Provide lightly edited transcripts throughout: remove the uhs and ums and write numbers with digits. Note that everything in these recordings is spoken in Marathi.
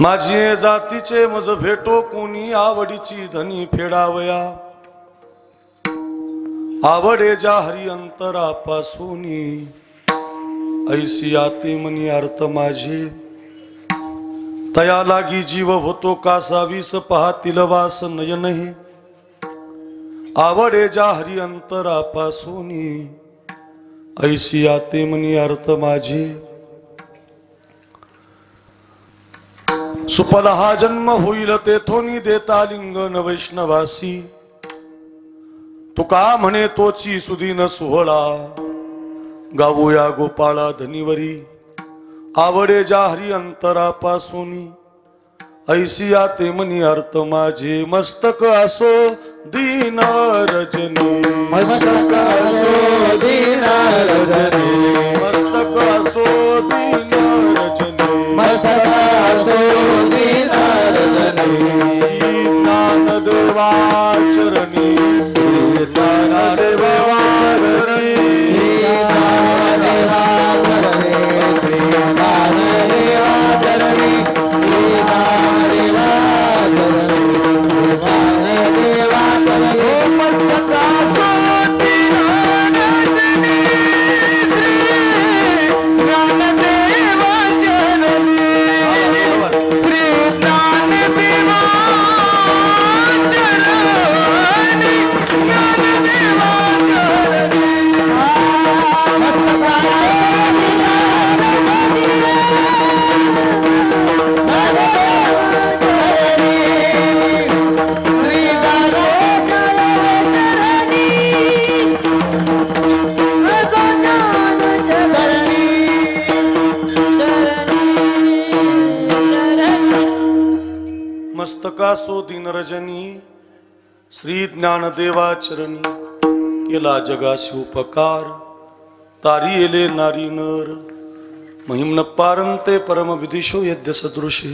माझी जातीचे मज भेटो कोणी आवडीची धनी फेडावया आवडे ज्या हरी अंतरापासूनी ऐसी आते मनी अर्थ माझे तया लागी जीव होतो कासावीस पाहतील वास नयन हे आवडे ज्या हरी अंतरापासूनी ऐसी आते मनी अर्थ माझे सुपल हा जन्म होईल तेथोनी देता लिंगन वैष्णवासी तुका म्हणे तोची सुदीन सोहळा गावूया गोपाळा धनीवरी आवडे ज्या हरी अंतरापासूनी ऐसी आते मनी अर्थ माझे मस्तक असो दीन रजनी मस्तक असो दीन रजनी मस्तक असो दीन रजनी मस्तक असो दीन रजनी ज्ञानदेवा चरणी श्री ज्ञानदेवा चरणी मस्तकासो दिन रजनी श्री ज्ञानदेवा चरणी केला जगाशी उपकार तारी येले नारी नर महिम्न पारंते परम विदिशो यद्य सदृशे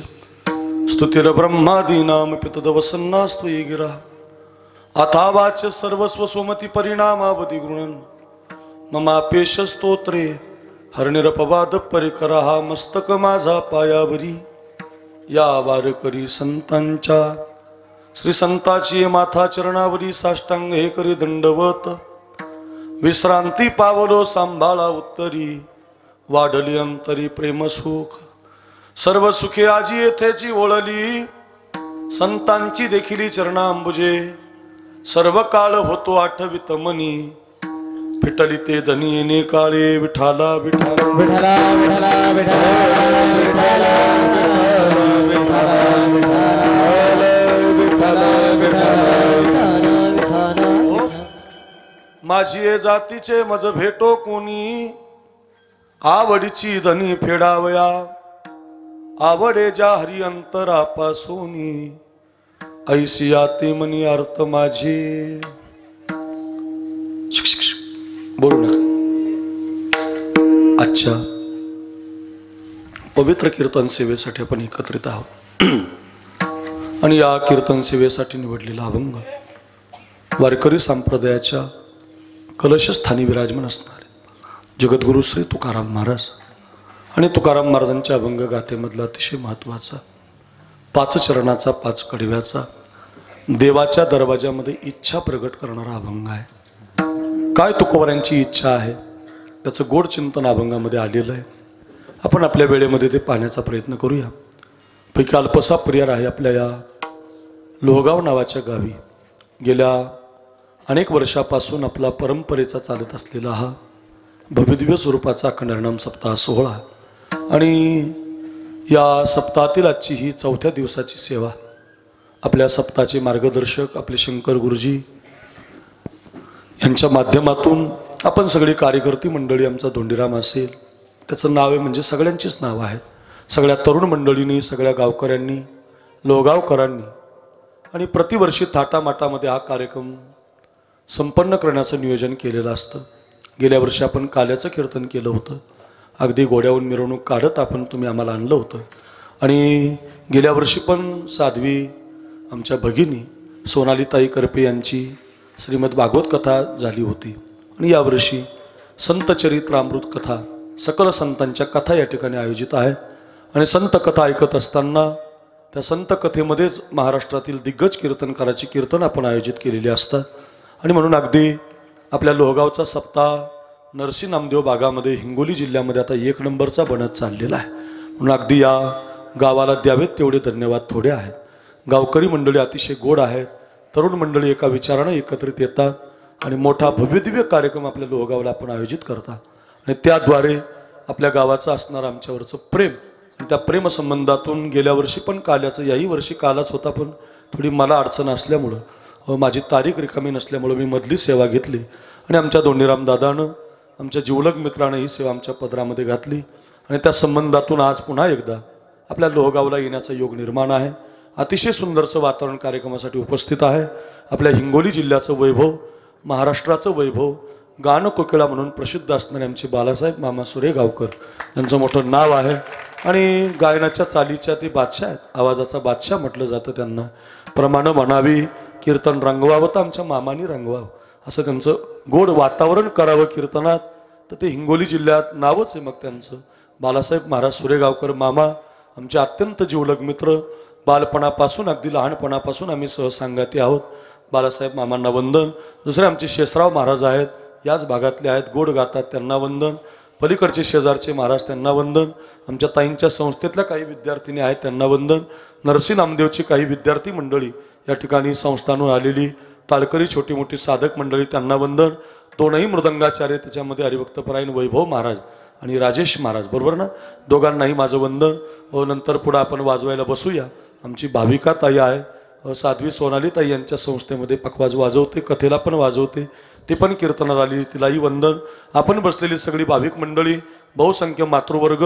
स्तुतिर ब्रह्मादीनाम पितदवसन्नास्तु ये गिरा अथावाच सर्वस्व सोमती परिणामावधी गृणन ममापेश स्तोत्रे हरनिरपवाद परिकरा मस्तक माझा पायावरी या वारकरी संतांच्या श्री संताची माथा चरणावरी साष्टांग हे करी दंडवत विश्रांती पावलो सांभाळा उत्तरी वाढली अंतरी प्रेम सुख सर्व सुखे आजी येथेची ओळली संतांची देखिली चरणांबुजे सर्व काळ होतो आठवित मनी फिटली ते धनी येणे काळे विठाला विठाला विठला विठला विठला माझी जातीचे मज भेटो कोणी आवडीची धनी फेडावया आवडे ज्या हरी अंतरापासूनी ऐसी आते मनी अर्थ माझे बोलू नका अच्छा पवित्र कीर्तन सेवेसाठी आपण एकत्रित आहोत आणि या कीर्तन सेवेसाठी निवडलेला अभंग वारकरी संप्रदायाच्या कलशस्थानी विराजमान असणारे जगद्गुरु श्री तुकाराम महाराज आणि तुकाराम महाराजांच्या अभंग गाथेमधला अतिशय महत्त्वाचा 5 चरणाचा 5 कडव्याचा देवाच्या दरवाजामध्ये इच्छा प्रगट करणारा अभंग आहे। काय तुकोबारांची इच्छा आहे त्याचं गोड चिंतन अभंगामध्ये आलेलं आहे। आपण आपल्या वेळेमध्ये ते पाहण्याचा प्रयत्न करूया। पैकी अल्पसा परिवार आहे आपल्या या लोहगाव नावाच्या गावी गेल्या अनेक वर्षापासून आपला परंपरेचा चालत असलेला हा भव्यदिव्य स्वरूपाचा अखंड हरिनाम सप्ताह सोहळा आणि या सप्ताहातील आजची ही 4थ्या दिवसाची सेवा आपल्या सप्ताहाचे मार्गदर्शक आपले शंकर गुरुजी यांच्या माध्यमातून आपण सगळी कार्यकर्ती मंडळी आमचा धोंडीराम असेल त्याचं नाव आहे म्हणजे सगळ्यांचीच नाव आहे सगळ्या तरुण मंडळींनी सगळ्या गावकऱ्यांनी लोहगावकरांनी आणि प्रतिवर्षी थाटामाटामध्ये हा कार्यक्रम संपन्न करण्याचं नियोजन केलेलं असतं। गेल्या वर्षी आपण काल्याचं कीर्तन केलं होतं अगदी घोड्यावरून मिरवणूक काढत आपण तुम्ही आम्हाला आणलं होतं आणि गेल्या वर्षी पण साध्वी आमच्या भगिनी सोनालीताई करपे यांची श्रीमद भागवत कथा झाली होती आणि यावर्षी संत चरित्रामृत कथा सकल संतांच्या कथा या ठिकाणी आयोजित आहे आणि संत कथा ऐकत असताना त्या संत कथेमध्येच महाराष्ट्रातील दिग्गज कीर्तनकाराची कीर्तन आपण आयोजित केलेली असतात. आणि म्हणून अगदी आपल्या लोहगावचा सप्ताह नरसी नामदेव बागामध्ये हिंगोली जिल्ह्यामध्ये आता 1 नंबरचा बनत चाललेला आहे. म्हणून अगदी या गावाला द्यावेत तेवढे धन्यवाद थोडे आहेत. गावकरी मंडळी अतिशय गोड आहेत. तरुण मंडळी एका विचारानं एकत्रित येतात आणि मोठा भव्यदिव्य कार्यक्रम आपल्या लोहगावला आपण आयोजित करता. आणि त्याद्वारे आपल्या गावाचं असणारं आमच्यावरचं प्रेम आणि त्या प्रेमसंबंधातून गेल्या वर्षी पण काल्याचं, याही वर्षी कालाच होता, पण थोडी मला अडचण असल्यामुळं माझी तारीख रिकामी नसल्यामुळं मी मधली सेवा घेतली. आणि आमच्या दोंडीराम दादानं, आमच्या जिवलग मित्रानं ही सेवा आमच्या पदरामध्ये घातली. आणि त्या संबंधातून आज पुन्हा एकदा आपल्या लोहगावला येण्याचा योग निर्माण आहे. अतिशय सुंदरचं वातावरण कार्यक्रमासाठी उपस्थित आहे. आपल्या हिंगोली जिल्ह्याचं वैभव, महाराष्ट्राचं वैभव, गान कोकिळा म्हणून प्रसिद्ध असणारे आमचे बालासाहेब मामा सुरेगावकर यांचं मोठं नाव आहे. आणि गायनाच्या चालीच्या ते बादशाह आहेत. आवाजाचा बादशाह म्हटलं जातं त्यांना. प्रमाणं म्हणावी, कीर्तन रंगवावं तर आमच्या मामानी रंगवावं, असं त्यांचं गोड वातावरण करावं कीर्तनात. तर ते हिंगोली जिल्ह्यात नावच आहे मग त्यांचं. बालासाहेब महाराज सुरेगावकर मामा आमचे अत्यंत जीवलग मित्र. बालपणापासून अगदी लहानपणापासून आम्ही सहसांगाती आहोत. बालासाहेब मामांना वंदन. दुसरे आमचे शेषराव महाराज आहेत, याच भागातले आहेत, गोड गातात, त्यांना वंदन. पलीकडचे शेजारचे महाराज, त्यांना वंदन. आमच्या ताईंच्या संस्थेतल्या काही विद्यार्थिनी आहेत, त्यांना वंदन. नरसी नामदेवची काही विद्यार्थी मंडळी या ठिकाणी संस्थांहून आलेली, टाळकरी छोटी मोठी साधक मंडळी, त्यांना वंदन. 2ही मृदंगाचार्य, त्याच्यामध्ये हरिभक्तपरायण वैभव महाराज आणि राजेश महाराज, बरोबर ना, दोघांनाही माझं वंदन. नंतर पुढं आपण वाजवायला बसूया. आमची भाविका ताई आहे, साध्वी सोनाली ताई यांच्या संस्थेमध्ये पखवाज वाजवते, कथेला पण वाजवते, ती पण कीर्तनात आली, तिलाही वंदन. आपण बसलेली सगळी भाविक मंडळी, बहुसंख्य मातृवर्ग,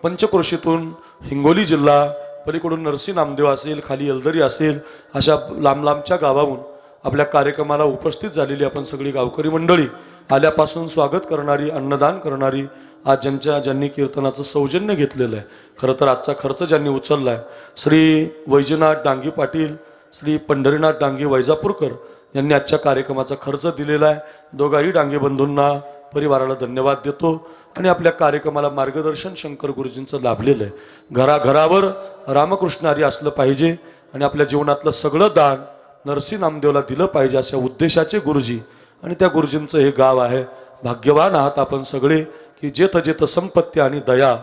पंचक्रोशीतून हिंगोली जिल्हा, पलीकडून नरसी नामदेव असेल, खाली एलदरी असेल, अशा लांब लांबच्या गावाहून आपल्या कार्यक्रमाला उपस्थित झालेली आपण सगळी गावकरी मंडळी, आल्यापासून स्वागत करणारी, अन्नदान करणारी, आज ज्यांनी कीर्तनाचं सौजन्य घेतलेलं आहे, खरं तर आजचा खर्च ज्यांनी उचलला आहे, श्री वैजनाथ डांगी पाटील, श्री पंढरीनाथ डांगी वैजापूरकर यांनी आजच्या कार्यक्रमाचा खर्च दिलेला आहे. दोघाही डांगे बंधूंना, परिवाराला धन्यवाद देतो. आणि आपल्या कार्यक्रमाला मार्गदर्शन शंकर गुरुजींचं लाभलेलं आहे. घराघरावर रामकृष्ण हरी असलं पाहिजे आणि आपल्या जीवनातलं सगळं दान नरसी नामदेवला दिलं पाहिजे, अशा उद्देशाचे गुरुजी. आणि त्या गुरुजींचं हे गाव आहे. भाग्यवान आहात आपण सगळे की जेथ जेथ संपत्ती आणि दया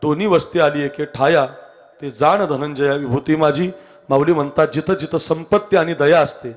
दोन्ही वस्ती आली एके ठाया, ते जाण धनंजया विभूती माझी. माऊली म्हणतात, जिथं जिथं संपत्ती आणि दया असते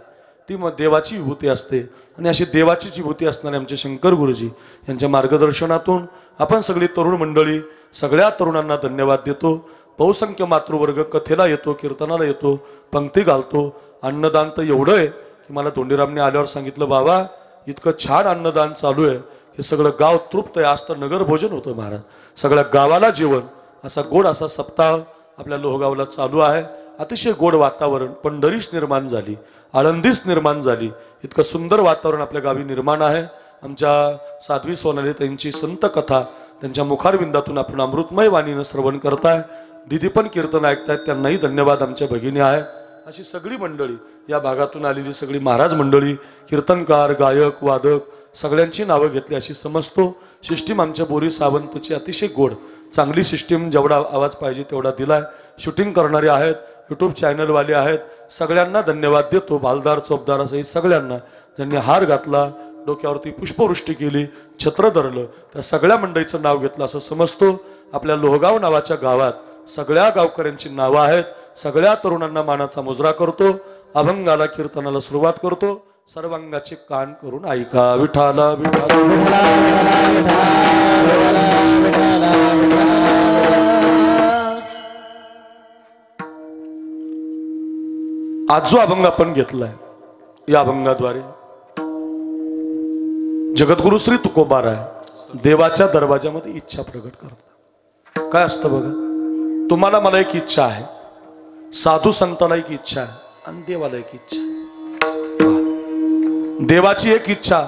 ती मग देवाची विभूती असते. आणि अशी देवाची विभूती असणारे आमचे शंकर गुरुजी यांच्या मार्गदर्शनातून आपण सगळी तरुण मंडळी, सगळ्या तरुणांना धन्यवाद देतो. बहुसंख्य मातृवर्ग कथेला येतो, कीर्तनाला येतो, पंक्ती घालतो. अन्नदान तर एवढं आहे की मला धोंडीरामने आल्यावर सांगितलं, बाबा इतकं छान अन्नदान चालू आहे की सगळं गाव तृप्त आहे. आज तर नगर भोजन होतं महाराज, सगळ्या गावाला जेवण. असा गोड असा सप्ताह आपल्या लोहगावला चालू आहे. अतिशय गोड वातावरण, पंढरीच निर्माण झाली, आळंदीच निर्माण झाली. इतकं सुंदर वातावरण आपल्या गावी निर्माण आहे. आमच्या साध्वी सोनाली त्यांची संत कथा त्यांच्या मुखारविंदातून आपण अमृतमय वाणीनं श्रवण करताय. दिदी पण कीर्तन ऐकतायत, त्यांनाही धन्यवाद. आमच्या भगिनी आहेत. अशी सगळी मंडळी, या भागातून आलेली सगळी महाराज मंडळी, कीर्तनकार, गायक, वादक, सगळ्यांची नावं घेतली अशी समजतो. सिस्टीम आमच्या बोरी सावंतची अतिशय गोड, चांगली सिस्टीम, जेवढा आवाज पाहिजे तेवढा दिलाय. शूटिंग करणारे आहेत, यूट्यूब चॅनलवाले आहेत, सगळ्यांना धन्यवाद देतो. भालदार चोपदार असं सगळ्यांना, ज्यांनी हार घातला, डोक्यावरती पुष्पवृष्टी केली, छत्र धरलं, त्या सगळ्या मंडळीचं नाव घेतलं असं समजतो. आपल्या लोहगाव नावाच्या गावात सगळ्या गावकऱ्यांची नावं आहेत. सगळ्या तरुणांना मानाचा मुजरा करतो. अभंगाला, कीर्तनाला सुरुवात करतो. सर्वांगाचे कान करून ऐका. विठाला विठाला. आज जो अभंग आपण घेतलाय, या अभंगाद्वारे जगद्गुरु श्री तुकोबाराय देवाच्या दरवाजामध्ये इच्छा प्रकट करतात. काय असतं बघा, तुम्हाला मला एक इच्छा आहे, साधू संताला एक इच्छा आहे, आणि देवाला एक इच्छा आहे. देवाची एक इच्छा,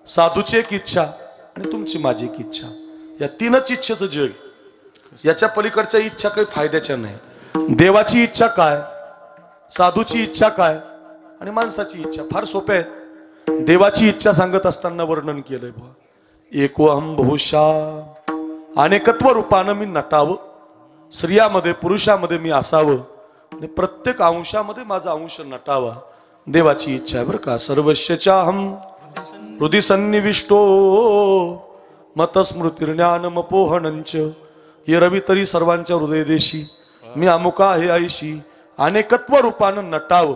साधूची एक इच्छा, आणि तुमची माझी एक इच्छा. या तीनच इच्छेचं जग. याच्या पलीकडच्या इच्छा काही फायद्याच्या नाही. देवाची इच्छा काय, साधूची इच्छा काय, आणि माणसाची इच्छा फार सोपे आहेत. देवाची इच्छा सांगत असताना वर्णन केलंय बा, एकोहम बहुशा, अनेकत्व रूपानं मी नटावं, स्त्रियामध्ये पुरुषामध्ये मी असावं, आणि प्रत्येक अंशामध्ये माझा अंश नटावा, देवाची इच्छा आहे बरं का. सर्वस्यचाहम हृदय सन्निविष्टो मतस्मृतिर्ज्ञानमपोहनंच ये रवी तरी सर्वांच्या हृदयदेशी मी अमुका हे आईशी अनेकत्व रूपानं नटावं,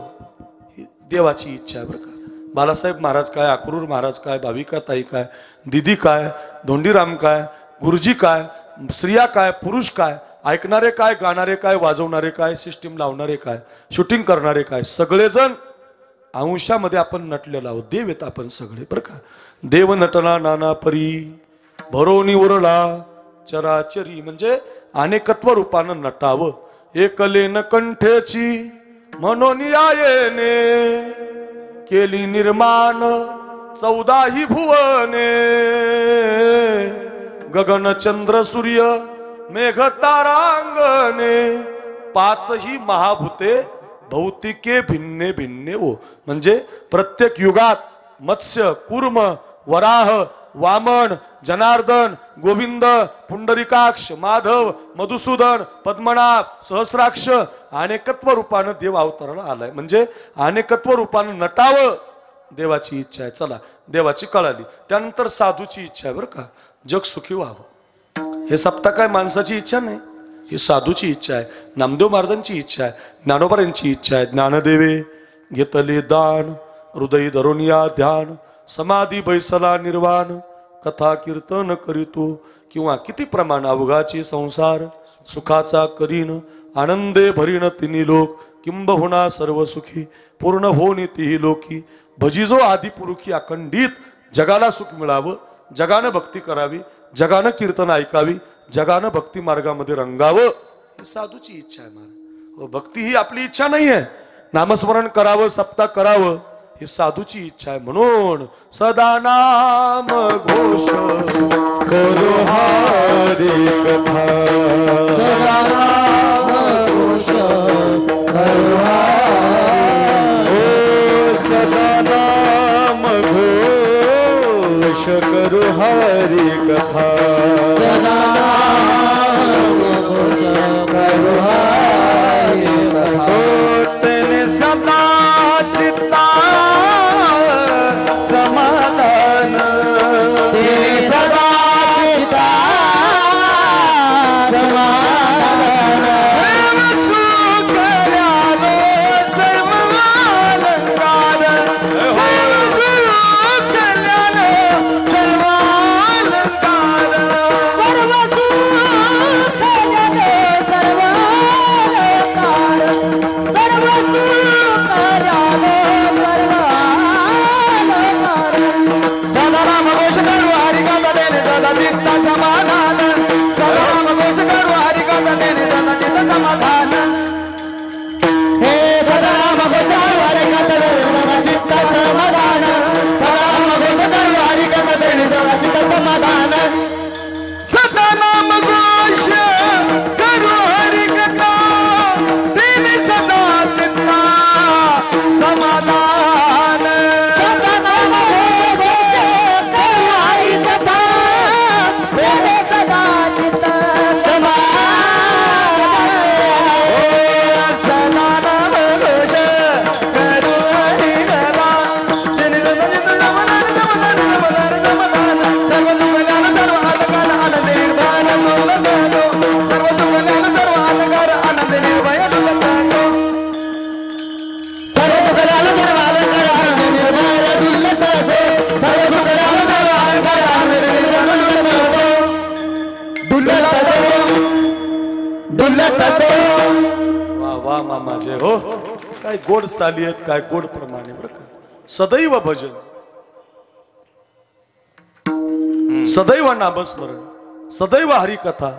ही देवाची इच्छा आहे बरं का. बालासाहेब महाराज काय, अक्रूर महाराज काय, भाविका ताई काय, दिदी काय, धोंडीराम काय, गुरुजी काय, स्त्रिया काय, पुरुष काय, ऐकणारे काय, गाणारे काय, वाजवणारे काय, सिस्टीम लावणारे काय, शूटिंग करणारे काय, सगळेजण अंशामध्ये आपण नटलेलो आहोत. देव येत आपण सगळे बरं का. देव नटना नाना परी भरोनी उरला चराचरी, म्हणजे अनेकत्व रूपानं नटावं. एकलेन कंठेची म्हणून यायेने केली निर्माण 14 भुवने, गगन चंद्र सूर्य मेघ तारांगणे 5ही महाभूते भौतिके भिन्ने भिन्ने ओ. म्हणजे प्रत्येक युगात मत्स्य, कूर्म, वराह, वामन, जनार्दन, गोविंद, पुंडरीकाक्ष, माधव, मधुसूदन, पद्मनाभ, सहस्राक्ष अनेकत्व रूपानं देव अवतराला आलाय. म्हणजे अनेकत्व रूपानं नटावं, देवाची इच्छा आहे. चला, देवाची कळाली. त्यानंतर साधूची इच्छा आहे बरं का. जग सुखी व्हावं. हे सप्ताह काय माणसाची इच्छा नाही, ही साधूची इच्छा आहे. नामदेव महाराजांची इच्छा आहे, ज्ञानोबारांची इच्छा आहे. ज्ञानदेवे घेतले दान हृदय धरुनिया ध्यान समाधी बैसला निर्वाण कथा कीर्तन करीतो, किंवा किती प्रमाण अवघाची संसार सुखाचा करीन आनंदे भरीन तिन्ही लोक किंबहुना सर्व सुखी पूर्ण होनी तिही लोकी. भजिजो आदि पुरुखी अखंडित जगाला सुख मिळावं, जगानं भक्ती करावी, जगानं कीर्तन ऐकावी, जगानं भक्ती मार्गामध्ये रंगावं, ही साधूची इच्छा आहे महाराज. भक्ती ही आपली इच्छा नाही आहे. नामस्मरण करावं, सप्ताह करावं, ही साधूची इच्छा आहे. म्हणून सदा नाम घोष करो हरी कथा, सदा नाम घोष करो सदा नाम घोष करो हरी कथा, सदा नाम घोष करो हरी कथा. तेने सदा चित्ता समाधान, तेने सदा चित्ता समाधान, सर्व सुख ल्यालो सर्व अलंकार, सर्व सुख ल्यालो सर्व अलंकार, सर्व सुख ल्यालो सर्व अलंकार, सर्व सुख ल्यालो सर्व अलंकार. सदा नाम घोष करो हरि कथा देने सदा चित्त समाधान, सदा नाम घोष करो हरि कथा देने सदा चित्त समाधान. हे सदा नाम घोष करो हरि कथा देने सदा चित्त समाधान, सदा नाम घोष करो हरि कथा देने सदा चित्त समाधान. सदा नाम घोष करो हरि कथा देने सदा चित्त समाधान, सदा नाम घोष करो हरि कथा देने सदा चित्त समाधान. सदा नाम घोष करो हरि कथा देने सदा चित्त समाधान, समाधान समाधान समाधान. सर्व सुख ज्ञान सर्व अलंकार आनंद निर्भय डुलत जो, सर्व सुख ज्ञान सर्व अलंकार आनंद निर्भय डुलत जो, सर्व सुख ज्ञान सर्व अलंकार आनंद निर्भय डुलत जो, सर्व सुख ज्ञान सर्व अलंकार आनंद निर्भय डुलत जो, डुलत जो. वा वा मामा जय हो. काय गोड चाली आहेत, काय गोड प्रमाणे बरं का. सदैव भजन, सदैव नामस्मरण, सदैव हरिकथा,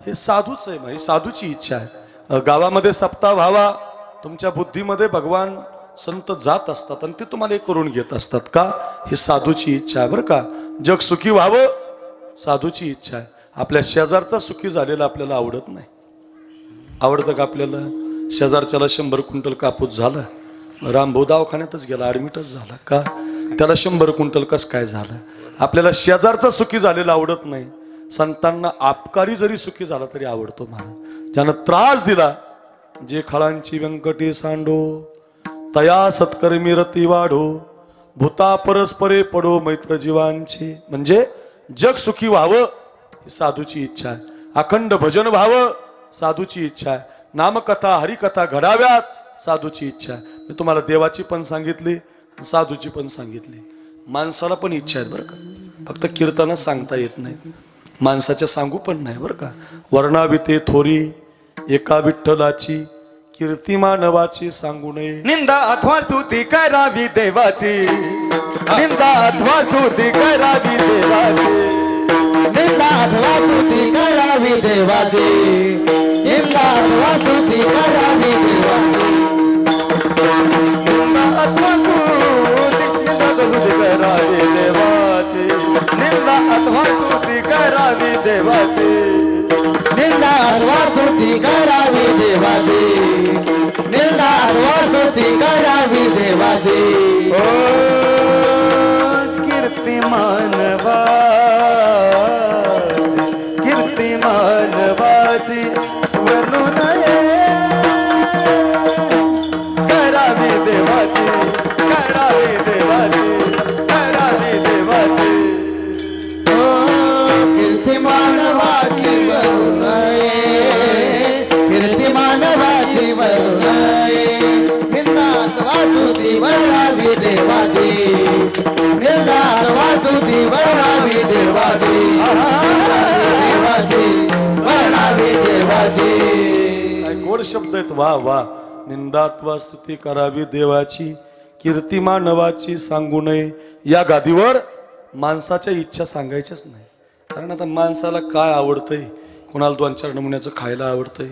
हे साधूच आहे. ही साधूची इच्छा आहे. गावामध्ये सप्ताह व्हावा, तुमच्या बुद्धीमध्ये भगवान संत जात असतात आणि ते तुम्हाला एक करून घेत असतात का, ही साधूची इच्छा आहे बरं का. जग सुखी व्हावं, साधूची इच्छा आहे. आपल्या शेजारचा सुखी झालेला आपल्याला आवडत नाही. आवडतं का आपल्याला? शेजारच्याला 100 क्विंटल कापूस झाला, रामभाऊ दवाखान्यातच गेला, ॲडमिटच झाला का, त्याला 100 क्विंटल कस काय झालं. आपल्याला शेजारचा सुखी झालेला आवडत नाही. संतांना आपकारी जरी सुखी झाला तरी आवडतो महाराज. ज्यानं त्रास दिला जे खळांची व्यंकटी सांडो तया सत्कर्मी रती वाढो भूता परस्परे पडो मैत्र जीवांची. म्हणजे जग सुखी व्हावं ही साधूची इच्छा आहे. अखंड भजन व्हावं साधूची इच्छा आहे. नामकथा हरिकथा घडाव्यात साधूची इच्छा आहे. मी तुम्हाला देवाची पण सांगितली साधूची पण सांगितली. माणसाला पण इच्छा आहेत बरं का, फक्त कीर्तनात सांगता येत नाही. माणसाच्या सांगू पण नाही बरं का. वर्णाविते थोरी एका विठ्ठलाची कीर्ती मानवाची सांगू नये. निंदा अथवा स्तुती करावी देवाची, निंदा अथवा स्तुती करावी देवाची, निंदा अथवा स्तुती करावी देवाची, निंदा अथवा स्तुती करावी देवाची, निंदा अथवा स्तुती करावी देवाची, निंदा अथवा स्तुती करावी देवाची, निंदा अथवा स्तुती करावी देवाची, निंदा अथवा स्तुती करावी देवाची. ओ कीर्ती मानवा, कीर्ती मानवाची वर्णू नये करावी देवाची, करावी देवाची, करावी देवाची. कीर्ती मानवाची वरू नये, कीर्ती मानवाची वरू नये, निंदा अथवा स्तुती करावी देवाची, निंदा अथवा स्तुती करावी देवाची, देवाची करावी देवाची. काय गोड शब्द आहेत. वा वा. निंदात्वा स्तुती करावी देवाची, कीर्ती मानवाची सांगू नये. या गादीवर माणसाच्या इच्छा सांगायच्याच नाही. कारण आता माणसाला काय आवडतंय, कोणाला 2-4 नमुन्याचं खायला आवडतंय,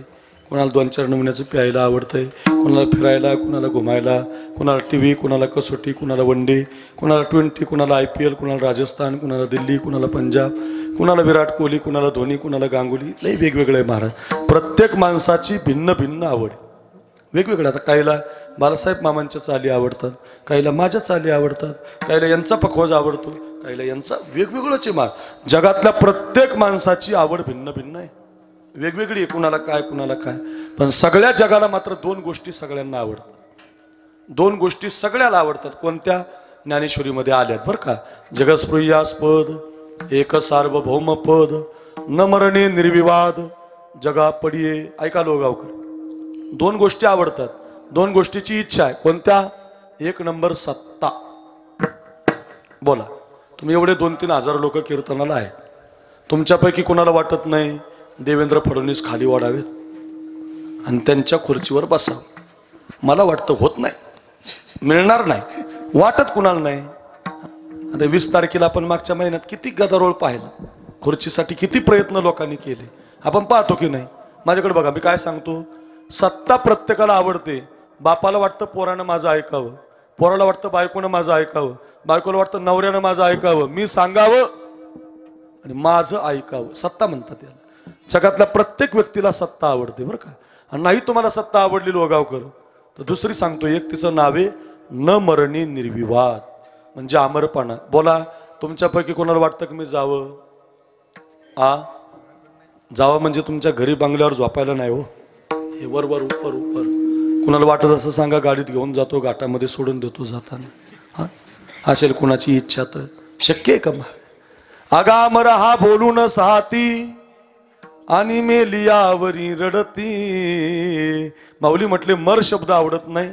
कोणाला 2-4 नमुन्याचं प्यायला आवडतंय, कोणाला फिरायला, कोणाला घुमायला, कोणाला TV, कोणाला कसोटी, कोणाला वनडे, कोणाला 20, कोणाला IPL, कोणाला राजस्थान, कोणाला दिल्ली, कोणाला पंजाब, कोणाला विराट कोहली, कोणाला धोनी, कोणाला गांगुली. लई वेगवेगळं आहे महाराज. प्रत्येक माणसाची भिन्न भिन्न आवड वेगवेगळं. आता काहीला बालासाहेब मामांच्या चाली आवडतात, काहीला माझ्या चाली आवडतात, काहीला यांचा पखवाज आवडतो, काहीला यांचा. वेगवेगळंच आहे मार. जगातल्या प्रत्येक माणसाची आवड भिन्न भिन्न आहे, वेगवेगळी आहे. कुणाला काय कुणाला काय. पण सगळ्या जगाला मात्र 2 गोष्टी सगळ्यांना आवडतात. 2 गोष्टी सगळ्याला आवडतात. कोणत्या? ज्ञानेश्वरीमध्ये आल्यात बरं का. जगस्पृह्यास्पद एक सार्वभौम पद न मरणे निर्विवाद जगा पडिये. ऐका लोगावकर. 2 गोष्टी आवडतात, 2 गोष्टीची इच्छा आहे. कोणत्या? 1 नंबर सत्ता. बोला, तुम्ही एवढे 2-3 हजार लोक कीर्तनाला आहेत, तुमच्यापैकी कोणाला वाटत नाही देवेंद्र फडणवीस खाली वाढावेत आणि त्यांच्या खुर्चीवर बसावं? मला वाटतं होत नाही, मिळणार नाही. वाटत कुणाला नाही. आता 20 तारखेला आपण मागच्या महिन्यात किती गदारोळ पाहिला, खुर्चीसाठी किती प्रयत्न लोकांनी केले, आपण पाहतो की नाही? माझ्याकडे बघा, मी काय सांगतो. सत्ता प्रत्येकाला आवडते. बापाला वाटतं पोरानं माझं ऐकावं, पोराला वाटतं बायकोनं माझं ऐकावं, बायकोला वाटतं नवऱ्यानं माझं ऐकावं, मी सांगावं आणि माझं ऐकावं. सत्ता म्हणतात त्याला. जगातल्या प्रत्येक व्यक्तीला सत्ता आवडते बरं का. आणि नाही तुम्हाला सत्ता आवडली लोगावकर, तर दुसरी सांगतो. एक तिचं नावे न मरणी निर्विवाद, म्हणजे अमरपणा. बोला, तुमच्यापैकी कोणाला वाटतं की मी जावं? जावं म्हणजे तुमच्या घरी बंगल्यावर झोपायला नाही हो, हे वर वर उपर उपर. कुणाला वाटत असं सांगा, गाडीत घेऊन जातो, घाटामध्ये सोडून देतो जाताना. असेल कुणाची इच्छा तर शक्य आहे का? अगामर हा बोलून साती आणि मेलियावरी रडती. माऊली म्हटले मर शब्द आवडत नाही.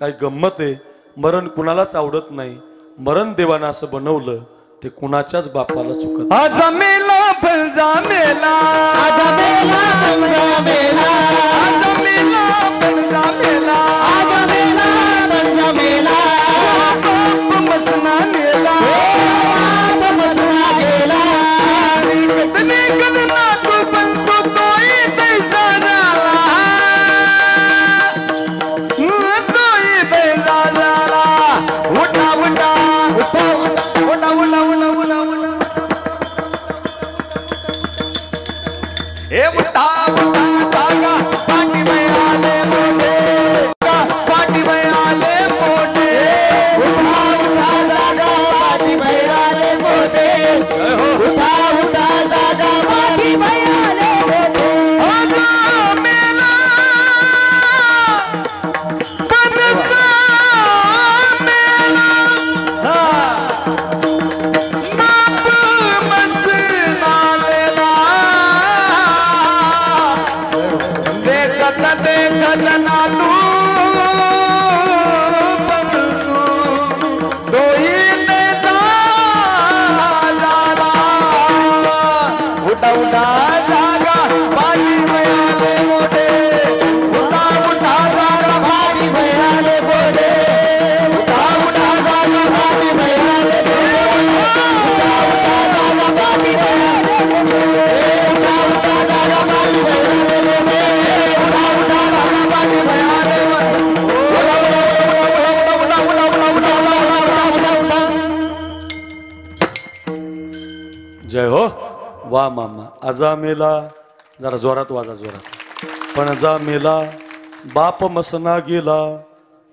काय गंमत आहे, मरण कुणालाच आवडत नाही. मरण देवानं असं बनवलं ते कुणाच्याच बापाला चुकत. आज मेला पंजा मेला, आज मेला पंजा मेला, आज मेला पंजा मेला, आज मेला पंजा मेला, बाप मसना नेला, बाप मसना गेला, कदने कदना तू बनतो तोही तैसा झाला, तोही तैसा झाला. उठा उठा उठा उठा उठा उठा उठा उठा. हे उठा उठा जागा देखत देखत ना तू पण तू दोहीने झाला उठा उठा जागा बाजी मिळाले मोठे उठा उठा जागा बाजी मिळाले मोठे उठा उठा जागा बाजी मिळाले उठा उठा जागा बाजी मिळाले उठा उठा जागा बाजी मिळाले उठा उठा जागा बाजी मिळाले जय हो. वा मामा. आजा मेला, जरा जोरात वाजा, जोरात. पण जा मेला बाप मसना गेला,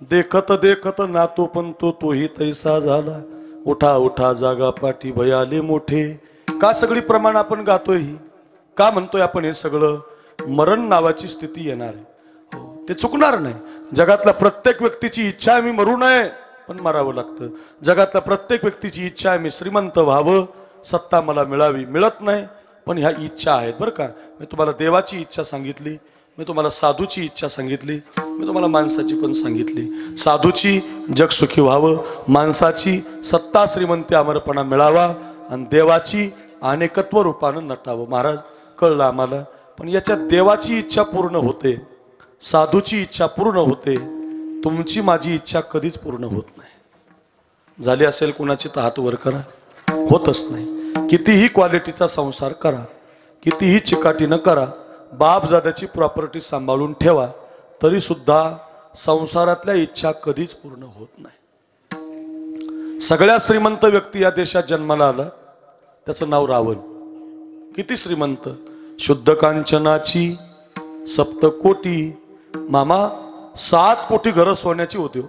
देखत देखत नातू पण तोही तैसा झाला. उठा उठा जागा पाठी भयाले मोठे. का सगळी प्रमाण आपण गातोय ही, का म्हणतोय आपण हे सगळं? मरण नावाची स्थिती येणार आहे, ते चुकणार नाही. जगातल्या प्रत्येक व्यक्तीची इच्छा आहे मी मरू नये, पण मरावं लागतं. जगातल्या प्रत्येक व्यक्तीची इच्छा आहे मी श्रीमंत व्हावं, सत्ता मला मिळावी, मिळत नाही, पण ह्या इच्छा आहेत बरं का. मी तुम्हाला देवाची इच्छा सांगितली, मी तुम्हाला साधूची इच्छा सांगितली, मी तुम्हाला माणसाची पण सांगितली. साधूची जग सुखी व्हावं, माणसाची सत्ता श्रीमंती अमरपणा मिळावा, आणि देवाची अनेकत्व रूपानं नटावं. महाराज कळलं आम्हाला, पण याच्यात देवाची इच्छा पूर्ण होते, साधूची इच्छा पूर्ण होते, तुमची माझी इच्छा कधीच पूर्ण होत नाही. झाली असेल कुणाची तर हात वर करा. होतच नाही. कितीही क्वालिटीचा संसार करा, कितीही चिकाटीनं करा, बापजाद्याची प्रॉपर्टी सांभाळून ठेवा, तरी सुद्धा संसारातल्या इच्छा कधीच पूर्ण होत नाही. सगळ्यात श्रीमंत व्यक्ती या देशात जन्माला आला, त्याचं नाव रावण. किती श्रीमंत, शुद्ध कांचनाची सप्तकोटी. मामा 7 कोटी घरं सोन्याची होती.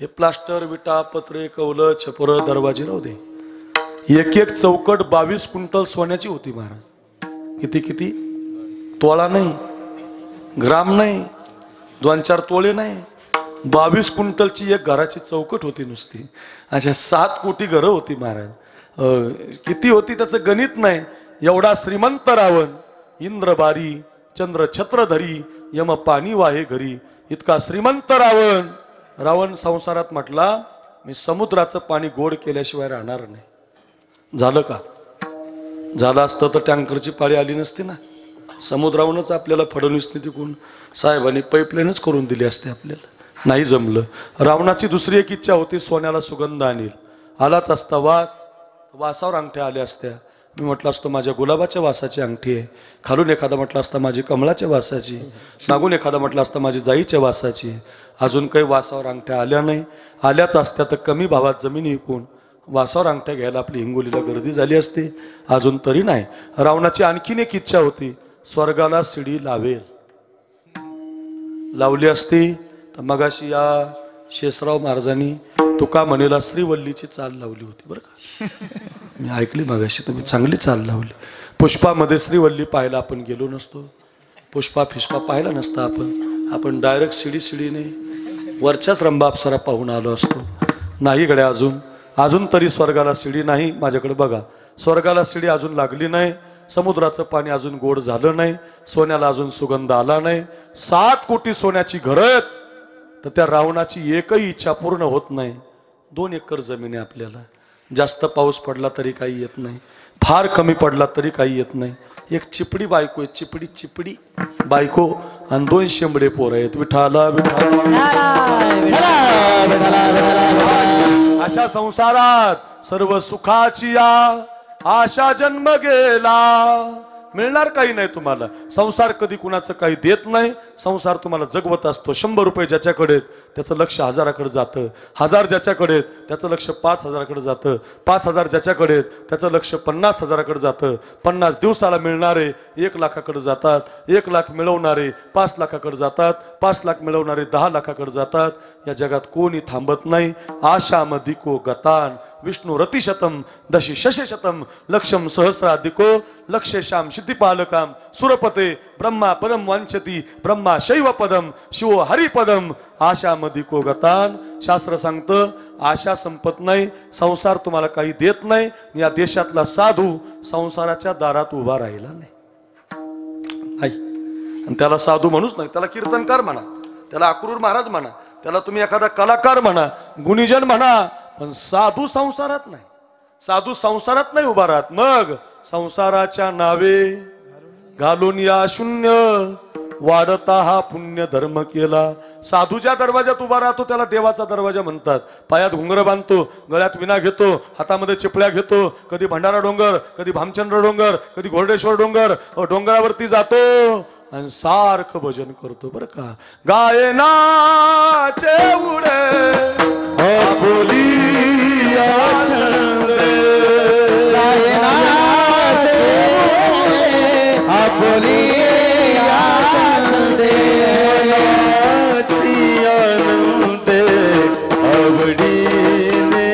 हे प्लास्टर विटा पत्रे कौल छपर दरवाजे राहू दे, एक एक चौकट 22 क्विंटल सोन्याची होती महाराज. किती किती तोळा नाही, ग्राम नाही, 2-4 तोळे नाही, 22 क्विंटलची एक घराची चौकट होती नुसती. अशा 7 कोटी घरं होती महाराज. किती होती त्याचं गणित नाही. एवढा श्रीमंत रावण, इंद्र बारी चंद्र छत्रधरी यम पाणी वाहे घरी. इतका श्रीमंत रावण. रावण संसारात म्हटला मी समुद्राचं पाणी गोड केल्याशिवाय राहणार नाही. झालं का? झालं असतं तर टँकरची पाळी आली नसती ना. समुद्रावरूनच आपल्याला फडणवीसने तिकून साहेबांनी पाईपलाईनच करून दिली असते आपल्याला. नाही जमलं. रावणाची दुसरी एक इच्छा होती, सोन्याला सुगंध आणील. आलाच असता वास, वासावर अंगठ्या आल्या असत्या. मी म्हटलं असतो माझ्या गुलाबाच्या वासाची अंगठी आहे, खालून एखादा म्हटलं असता माझी कमळाच्या वासाची, मागून एखादा म्हटलं असता माझी जाईच्या वासाची. अजून काही वासावर अंगठ्या आल्या नाही. आल्याच असत्या तर कमी भावात जमिनी विकून वासावर अंगठ्या घ्यायला आपली हिंगोलीला गर्दी झाली असते. अजून तरी नाही. रावणाची आणखीन एक इच्छा होती, स्वर्गाला शिडी लावेल. लावली असती तर मगाशी या शेषराव महाराजांनी तुका म्हणेला श्रीवल्लीची चाल लावली होती बरं का. मी ऐकली मगाशी, तुम्ही चांगली चाल लावली. पुष्पामध्ये श्रीवल्ली पाहायला आपण गेलो नसतो, पुष्पा फिष्पा पाहिला नसता आपण डायरेक्ट शिडीने वरच्याच रंभा अप्सरा पाहून आलो असतो. नाही गड्या, अजून तरी स्वर्गाला शिडी नाही. माझ्याकडे बघा, स्वर्गाला शिडी अजून लागली नाही. समुद्राचं पाणी अजून गोड झालं नाही. सोन्याला अजून सुगंध आला नाही. 7 कोटी सोन्याची घरं, तर त्या रावणाची एकही इच्छा पूर्ण होत नाही. 2 एकर जमीन आहे आपल्याला. जास्त पाऊस पडला तरी काही येत नाही, फार कमी पडला तरी काही येत नाही. एक चिपडी बायको आहे, चिपडी बायको, आणि 2 शेंबडे पोर आहेत. विठाला अशा संसारात सर्व सुखाची आशा जन्म गेला. मिळणार काही नाही तुम्हाला. संसार कधी कुणाचं काही देत नाही. संसार तुम्हाला जगवत असतो. 100 रुपये ज्याच्याकडे त्याचं लक्ष 1000कडे जातं, 1000 ज्याच्याकडे त्याचं लक्ष 5000कडे जातं, 5000 ज्याच्याकडे त्याचं लक्ष 50,000कडे जातं, 50 दिवसाला मिळणारे 1 लाखाकडे जातात, 1 लाख मिळवणारे 5 लाखाकडे जातात, 5 लाख मिळवणारे 10 लाखाकडे जातात. या जगात कोणी थांबत नाही. आशामधिको गतान विष्णू रतिशतम दशी शशशतम लक्षम सहस्राधिको लक्षेशाम सिद्धिपालकाम सुरपते ब्रह्मा पदम वांछती ब्रह्मा शैव पदम शिवो हरिपदम आशामधिको गतान. शास्त्र सांगतं आशा संपत नाही. संसार तुम्हाला काही देत नाही. या देशातला साधू संसाराच्या दारात उभा राहिला नाही. आणि त्याला साधू म्हणूच नाही, त्याला कीर्तनकार म्हणा, त्याला अक्रूर महाराज म्हणा, त्याला तुम्ही एखादा कलाकार म्हणा, गुणीजन म्हणा, पण साधू संसारात नाही. साधू संसारात नाही उभा राहत. मग संसाराच्या नावे घालून या शून्य वाढता हा पुण्य धर्म केला. साधूच्या दरवाजात उभा राहतो त्याला देवाचा दरवाजा म्हणतात. पायात घुंगर बांधतो, गळ्यात विना घेतो, हातामध्ये चिपळ्या घेतो, कधी भंडारा डोंगर, कधी भामचंद्र डोंगर, कधी घोरडेश्वर डोंगर, डोंगरावरती जातो आणि सारखं भजन करतो बरं का. गायनाचे उडे आपुलिया छंदे, आपुलिया छंदे, आनंदे आवडीने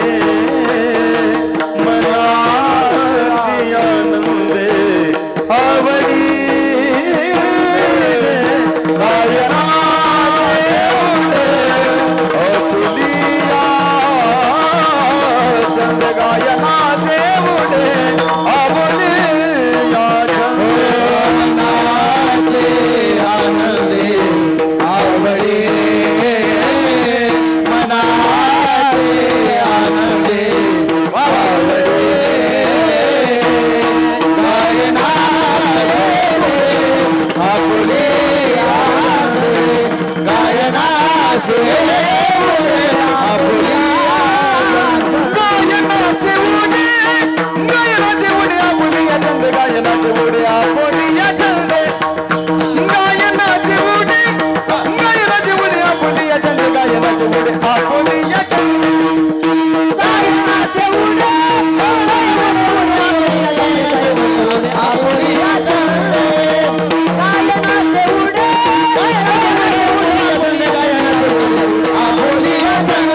मनाची आनंदे आवडी गायनाचे उडे आपुलिया छंद, गायनाचे उडे आपुलिया छंद, आनंदे आवडे मनाचे आनंदे आवडे गायनाचे गायनाचे उडे गायनाचे उडे आपुलिया छंद, गायनाचे उडे आपुलिया छंद, गायनाचे उडे गायनाचे उडे आपुलिया छंद, गायनाचे उडे आपुलिया छंद, गायनाचे उडे आपुलिया छंद, गायनाचे उडे आपुलिया छंद,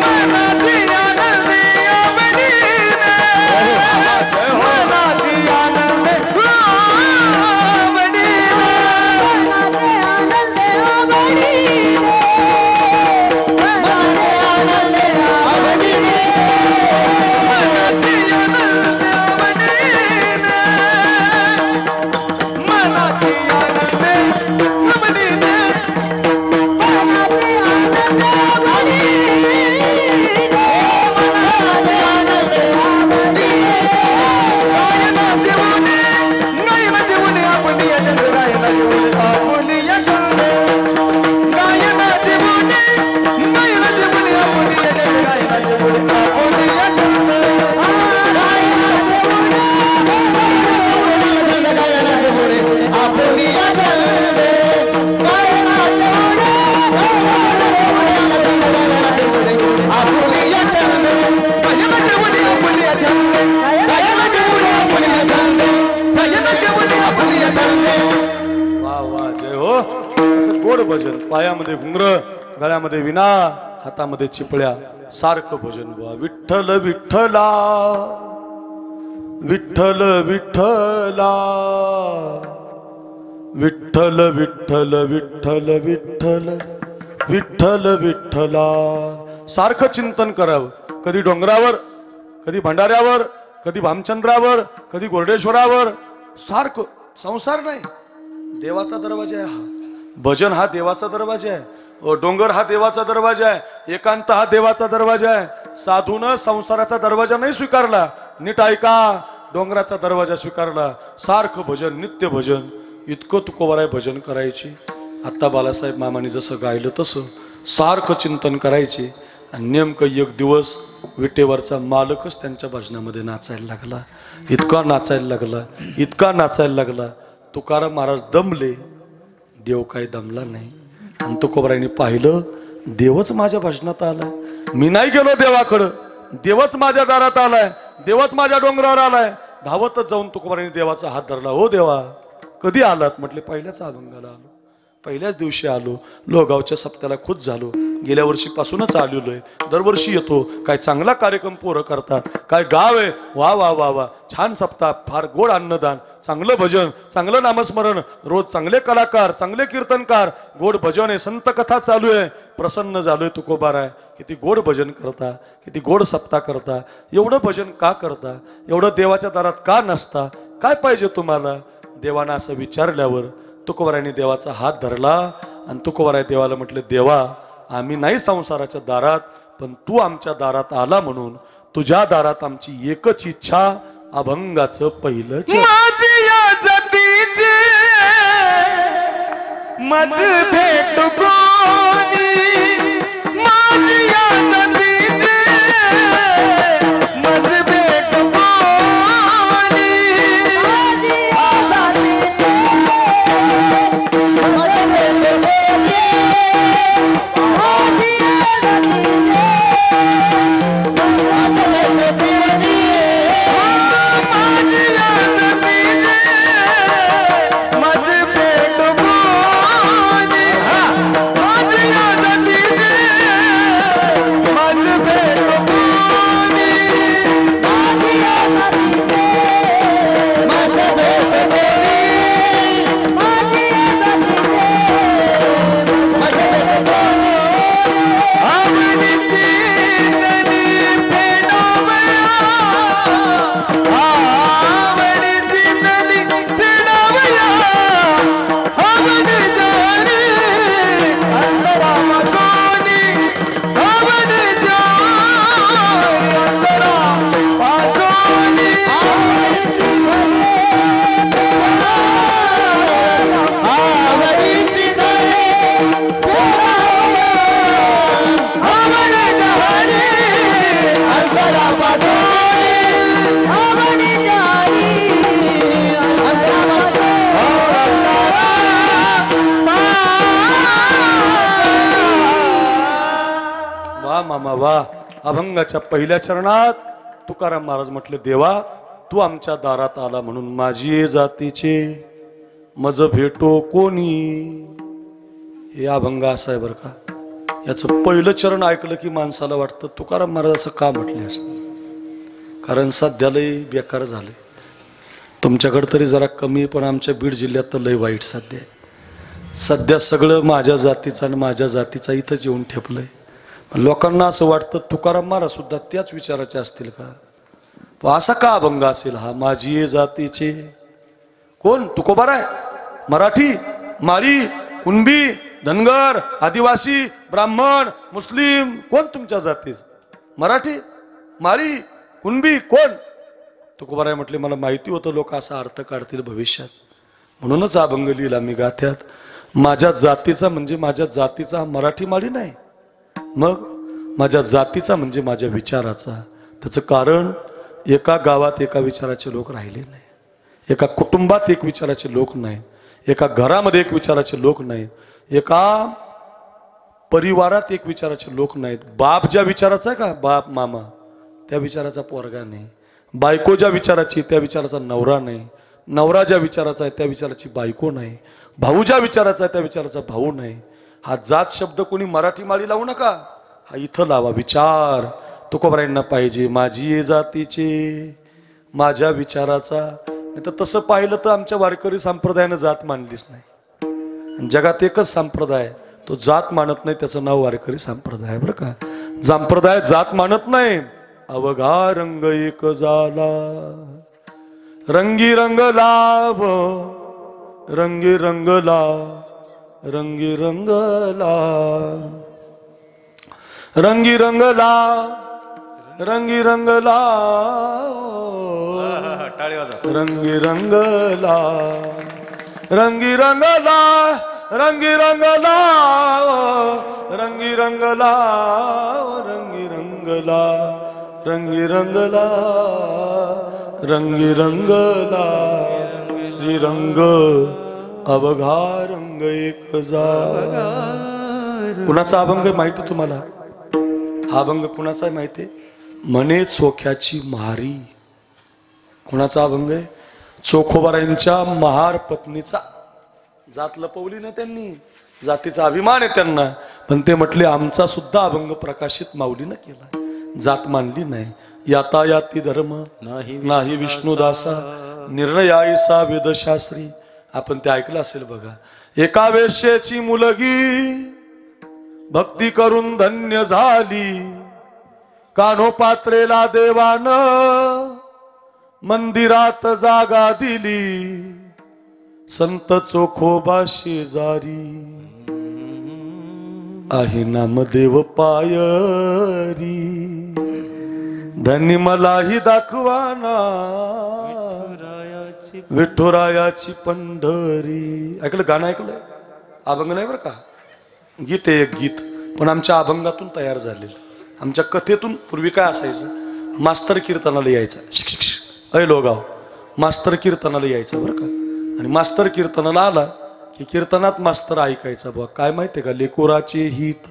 मनाची आनंदे आवडीने, मनाची आनंदे आवडीने, मनाचे आनंदे आवडीने, मनाचे आनंदे आवडीने, मनाची आनंदे आवडीने, मनाची आनंदे आवडीने, गोड भजन. पायामध्ये घुंगर, गळ्यामध्ये विना, हातामध्ये चिपळ्या, सारखं भजन बुवा. विठ्ठल विठ्ठला विठ्ठल विठ्ठला विठ्ठल विठ्ठल विठ्ठल विठ्ठल विठ्ठल विठ्ठला. सारखं चिंतन करावं. कधी डोंगरावर, कधी भंडाऱ्यावर, कधी भामचंद्रावर, कधी घोरडेश्वरावर. सारखं. संसार नाही, देवाचा दरवाजा आहे हा. भजन हा देवाचा दरवाजा आहे. डोंगर हा देवाचा दरवाजा आहे. एकांत हा देवाचा दरवाजा आहे. साधून संसाराचा दरवाजा नाही स्वीकारला. नीट ऐका, डोंगराचा दरवाजा स्वीकारला. सारखं भजन, नित्य भजन. इतकं तुकोबाराय भजन करायची. आत्ता बालासाहेब मामाने जसं गायलं तसं सारखं चिंतन करायचे. आणि नेमकं एक दिवस विटेवरचा मालकच त्यांच्या भजनामध्ये नाचायला लागला. इतका नाचायला लागला, इतका नाचायला लागला. तुकाराम महाराज दमले, देव काही दमला नाही. आणि तुकोबारायने पाहिलं, देवच माझ्या भजनात आलाय. मी नाही गेलो देवाकडं, देवच माझ्या दारात आलाय, देवच माझ्या डोंगरावर आलाय. धावतच जाऊन तुकोबारायने देवाचा हात धरला. हो देवा, कधी आलात? म्हटले पहिल्याच अभंगाला आलो, पहिल्याच दिवशी आलो. लोहगावच्या सप्त्याला खुश झालो. गेल्या वर्षीपासूनच आलेलो आहे. दरवर्षी येतो. काय चांगला कार्यक्रम पोरं करतात. काय गाव आहे, वा वा वा वा. छान सप्ताह, फार गोड अन्नदान, चांगलं भजन, चांगलं नामस्मरण, रोज चांगले कलाकार, चांगले कीर्तनकार, गोड भजन आहे, संत कथा चालू आहे. प्रसन्न झालोय तुकोबाराय. किती गोड भजन करता, किती गोड सप्ताह करता. एवढं भजन का करता? एवढं देवाच्या दारात का नसता? काय पाहिजे तुम्हाला? देवानं असं विचारल्यावर तुकोबारायांनी देवाचा हात धरला आणि तुकोबाराय देवाला म्हटलं, देवा आम्ही नाही संसाराच्या दारात, पण तू आमच्या दारात आला म्हणून तुझ्या दारात आमची एकच इच्छा, अभंगाचं पहिलं चरण. माझी या जातीचे मज भेट कोणी, माझी या जातीचे मज भेट कोणी, मामा वा. अभंगाच्या पहिल्या चरणात तुकाराम महाराज म्हटले, देवा तू आमच्या दारात आला म्हणून माझी जातीचे मज भेटो कोणी. हे अभंग असा आहे बरं का. याचं पहिलं चरण ऐकलं की माणसाला वाटतं तुकाराम महाराज असं का म्हटले असतं, कारण सध्या लय बेकार झाले. तुमच्याकडे तरी जरा कमी, पण आमच्या बीड जिल्ह्यात तर लय वाईट सध्या आहे. सध्या सगळं माझ्या जातीचं आणि माझ्या जातीचा इथंच येऊन ठेपलंय. लोकांना असं वाटतं तुकाराम महाराज सुद्धा त्याच विचाराचे असतील का. असा का अभंग असेल हा, माझी जातीचे कोण. तुकोबाराय मराठी, माळी, कुणबी, धनगर, आदिवासी, ब्राह्मण, मुस्लिम, कोण तुमच्या जातीच. मराठी, माळी, कुणबी, कोण. तुकोबाराय म्हटले, मला माहिती होतं लोक असा अर्थ काढतील भविष्यात, म्हणूनच अभंग लिहिला मी गाथ्यात. माझ्या जातीचा म्हणजे माझ्या जातीचा मराठी माळी नाही, मग माझ्या जातीचा म्हणजे माझ्या विचाराचा. त्याचं कारण एका गावात एका विचाराचे लोक राहिले नाही, एका कुटुंबात एक विचाराचे लोक नाही, एका घरामध्ये एक विचाराचे लोक नाहीत, एका परिवारात एक विचाराचे लोक नाहीत. बाप ज्या विचाराचा आहे का, बाप मामा, त्या विचाराचा पोरगा नाही. बायको ज्या विचाराची त्या विचाराचा नवरा नाही. नवरा ज्या विचाराचा आहे त्या विचाराची बायको नाही. भाऊ ज्या विचाराचा आहे त्या विचाराचा भाऊ नाही. हा जात शब्द कोणी मराठी माळी लावू नका, हा इथं लावा. विचार तुकोबारायांना पाहिजे, माझी जातीचे माझ्या विचाराचा. नाही तर तसं पाहिलं तर आमच्या वारकरी संप्रदायानं जात मानलीच नाही. जगात एकच संप्रदाय तो जात मानत नाही, त्याचं नाव वारकरी संप्रदाय बरं का. संप्रदाय जात मानत नाही. अवघा रंग एक झाला रंगी रंग लाभ, रंगी रंगला, रंगी रंगला, रंगी रंगला, रंगी रंगला, रंगी रंगला, रंगी रंगला, रंगी रंगला, रंगी रंगला, रंगी रंगला, रंगी रंगला, रंगी रंगला, श्रीरंग अवघा रंग एक झाला. कुणाचा अभंग माहिती तुम्हाला. हा अभंग कुणाचा आहे माहिती. म्हणे चोख्याची महारी. कुणाचा अभंग आहे. चोखोबारायांच्या महार पत्नीचा. जात लपवली ना त्यांनी, जातीचा अभिमान आहे त्यांना, पण ते म्हटले आमचा सुद्धा अभंग प्रकाशित माऊलीनं केला. जात मानली नाही. यातायाती धर्म नाही विष्णुदासा, निर्णयाईसा वेदशास्त्री. आपण ते ऐकलं असेल बघा. एका वेश्येची मुलगी भक्ती करून धन्य झाली, कानोपात्रेला देवानं मंदिरात जागा दिली. संत चोखोबा शेजारी आहे नामदेव पायरी धनी मलाही दाखवाना विठुरायाची पंढरी. ऐकलं गाणं? ऐकलंय? अभंग नाही बरं का, गीत आहे एक गीत, पण आमच्या अभंगातून तयार झालेलं. आमच्या कथेतून पूर्वी काय असायचं, मास्तर कीर्तनाला यायचा. अय लोगाव, मास्तर कीर्तनाला यायचं बरं का. आणि मास्तर कीर्तनाला आला की कीर्तनात मास्तर ऐकायचा. बुवा काय माहितीये का, लेकुराचे हित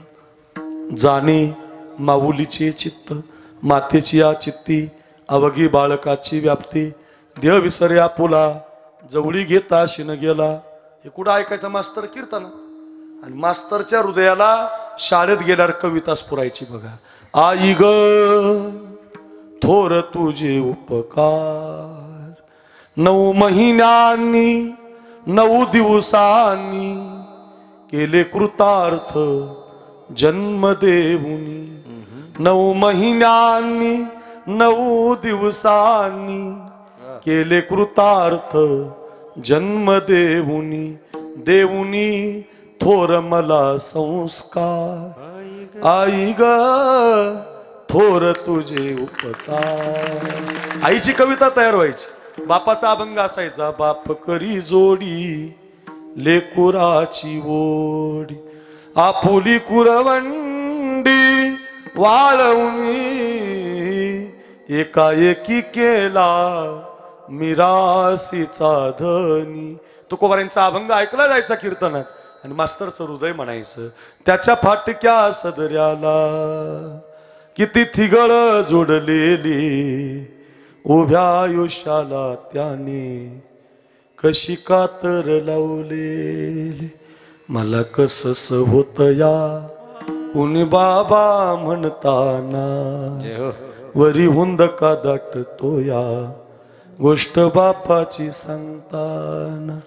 जाणे माऊलीचे चित्त, मातेची या चित्ती अवघी बाळकाची व्याप्ती, देह विसर्या पुला जवळी घेता शिन गेला. हे कुठं ऐकायचं? मास्तर कीर्तनात. आणि मास्तरच्या हृदयाला शाळेत गेल्यावर कविता स्फुरायची बघा. आई ग थोर तुझे उपकार, 9 महिन्यांनी 9 दिवसांनी केले कृतार्थ जन्म देऊनी. 9 महिन्यांनी 9 दिवसांनी केले कृतार्थ जन्म देऊनी. देऊनी थोर मला संस्कार, आई ग थोर तुझे उपकार. आईची कविता तयार व्हायची. बापाचा अभंग असायचा. बाप करी जोडी लेकुराची ओढी, आपुली कुरवंडी वाळवणी, एकाएकी केला मिरासीचा धनी. तुकोबारांचा अभंग ऐकला जायचा कीर्तनात. आणि मास्तरचं हृदय म्हणायचं, त्याच्या फाटक्या सदऱ्याला किती थिगळ जोडलेली, उभ्या आयुष्याला त्याने कशी कातर लावलेली. मला कसस होत या कुणी बाबा म्हणताना, वरी हुंद का दाटतो या गोष्ट बापाची सांगताना.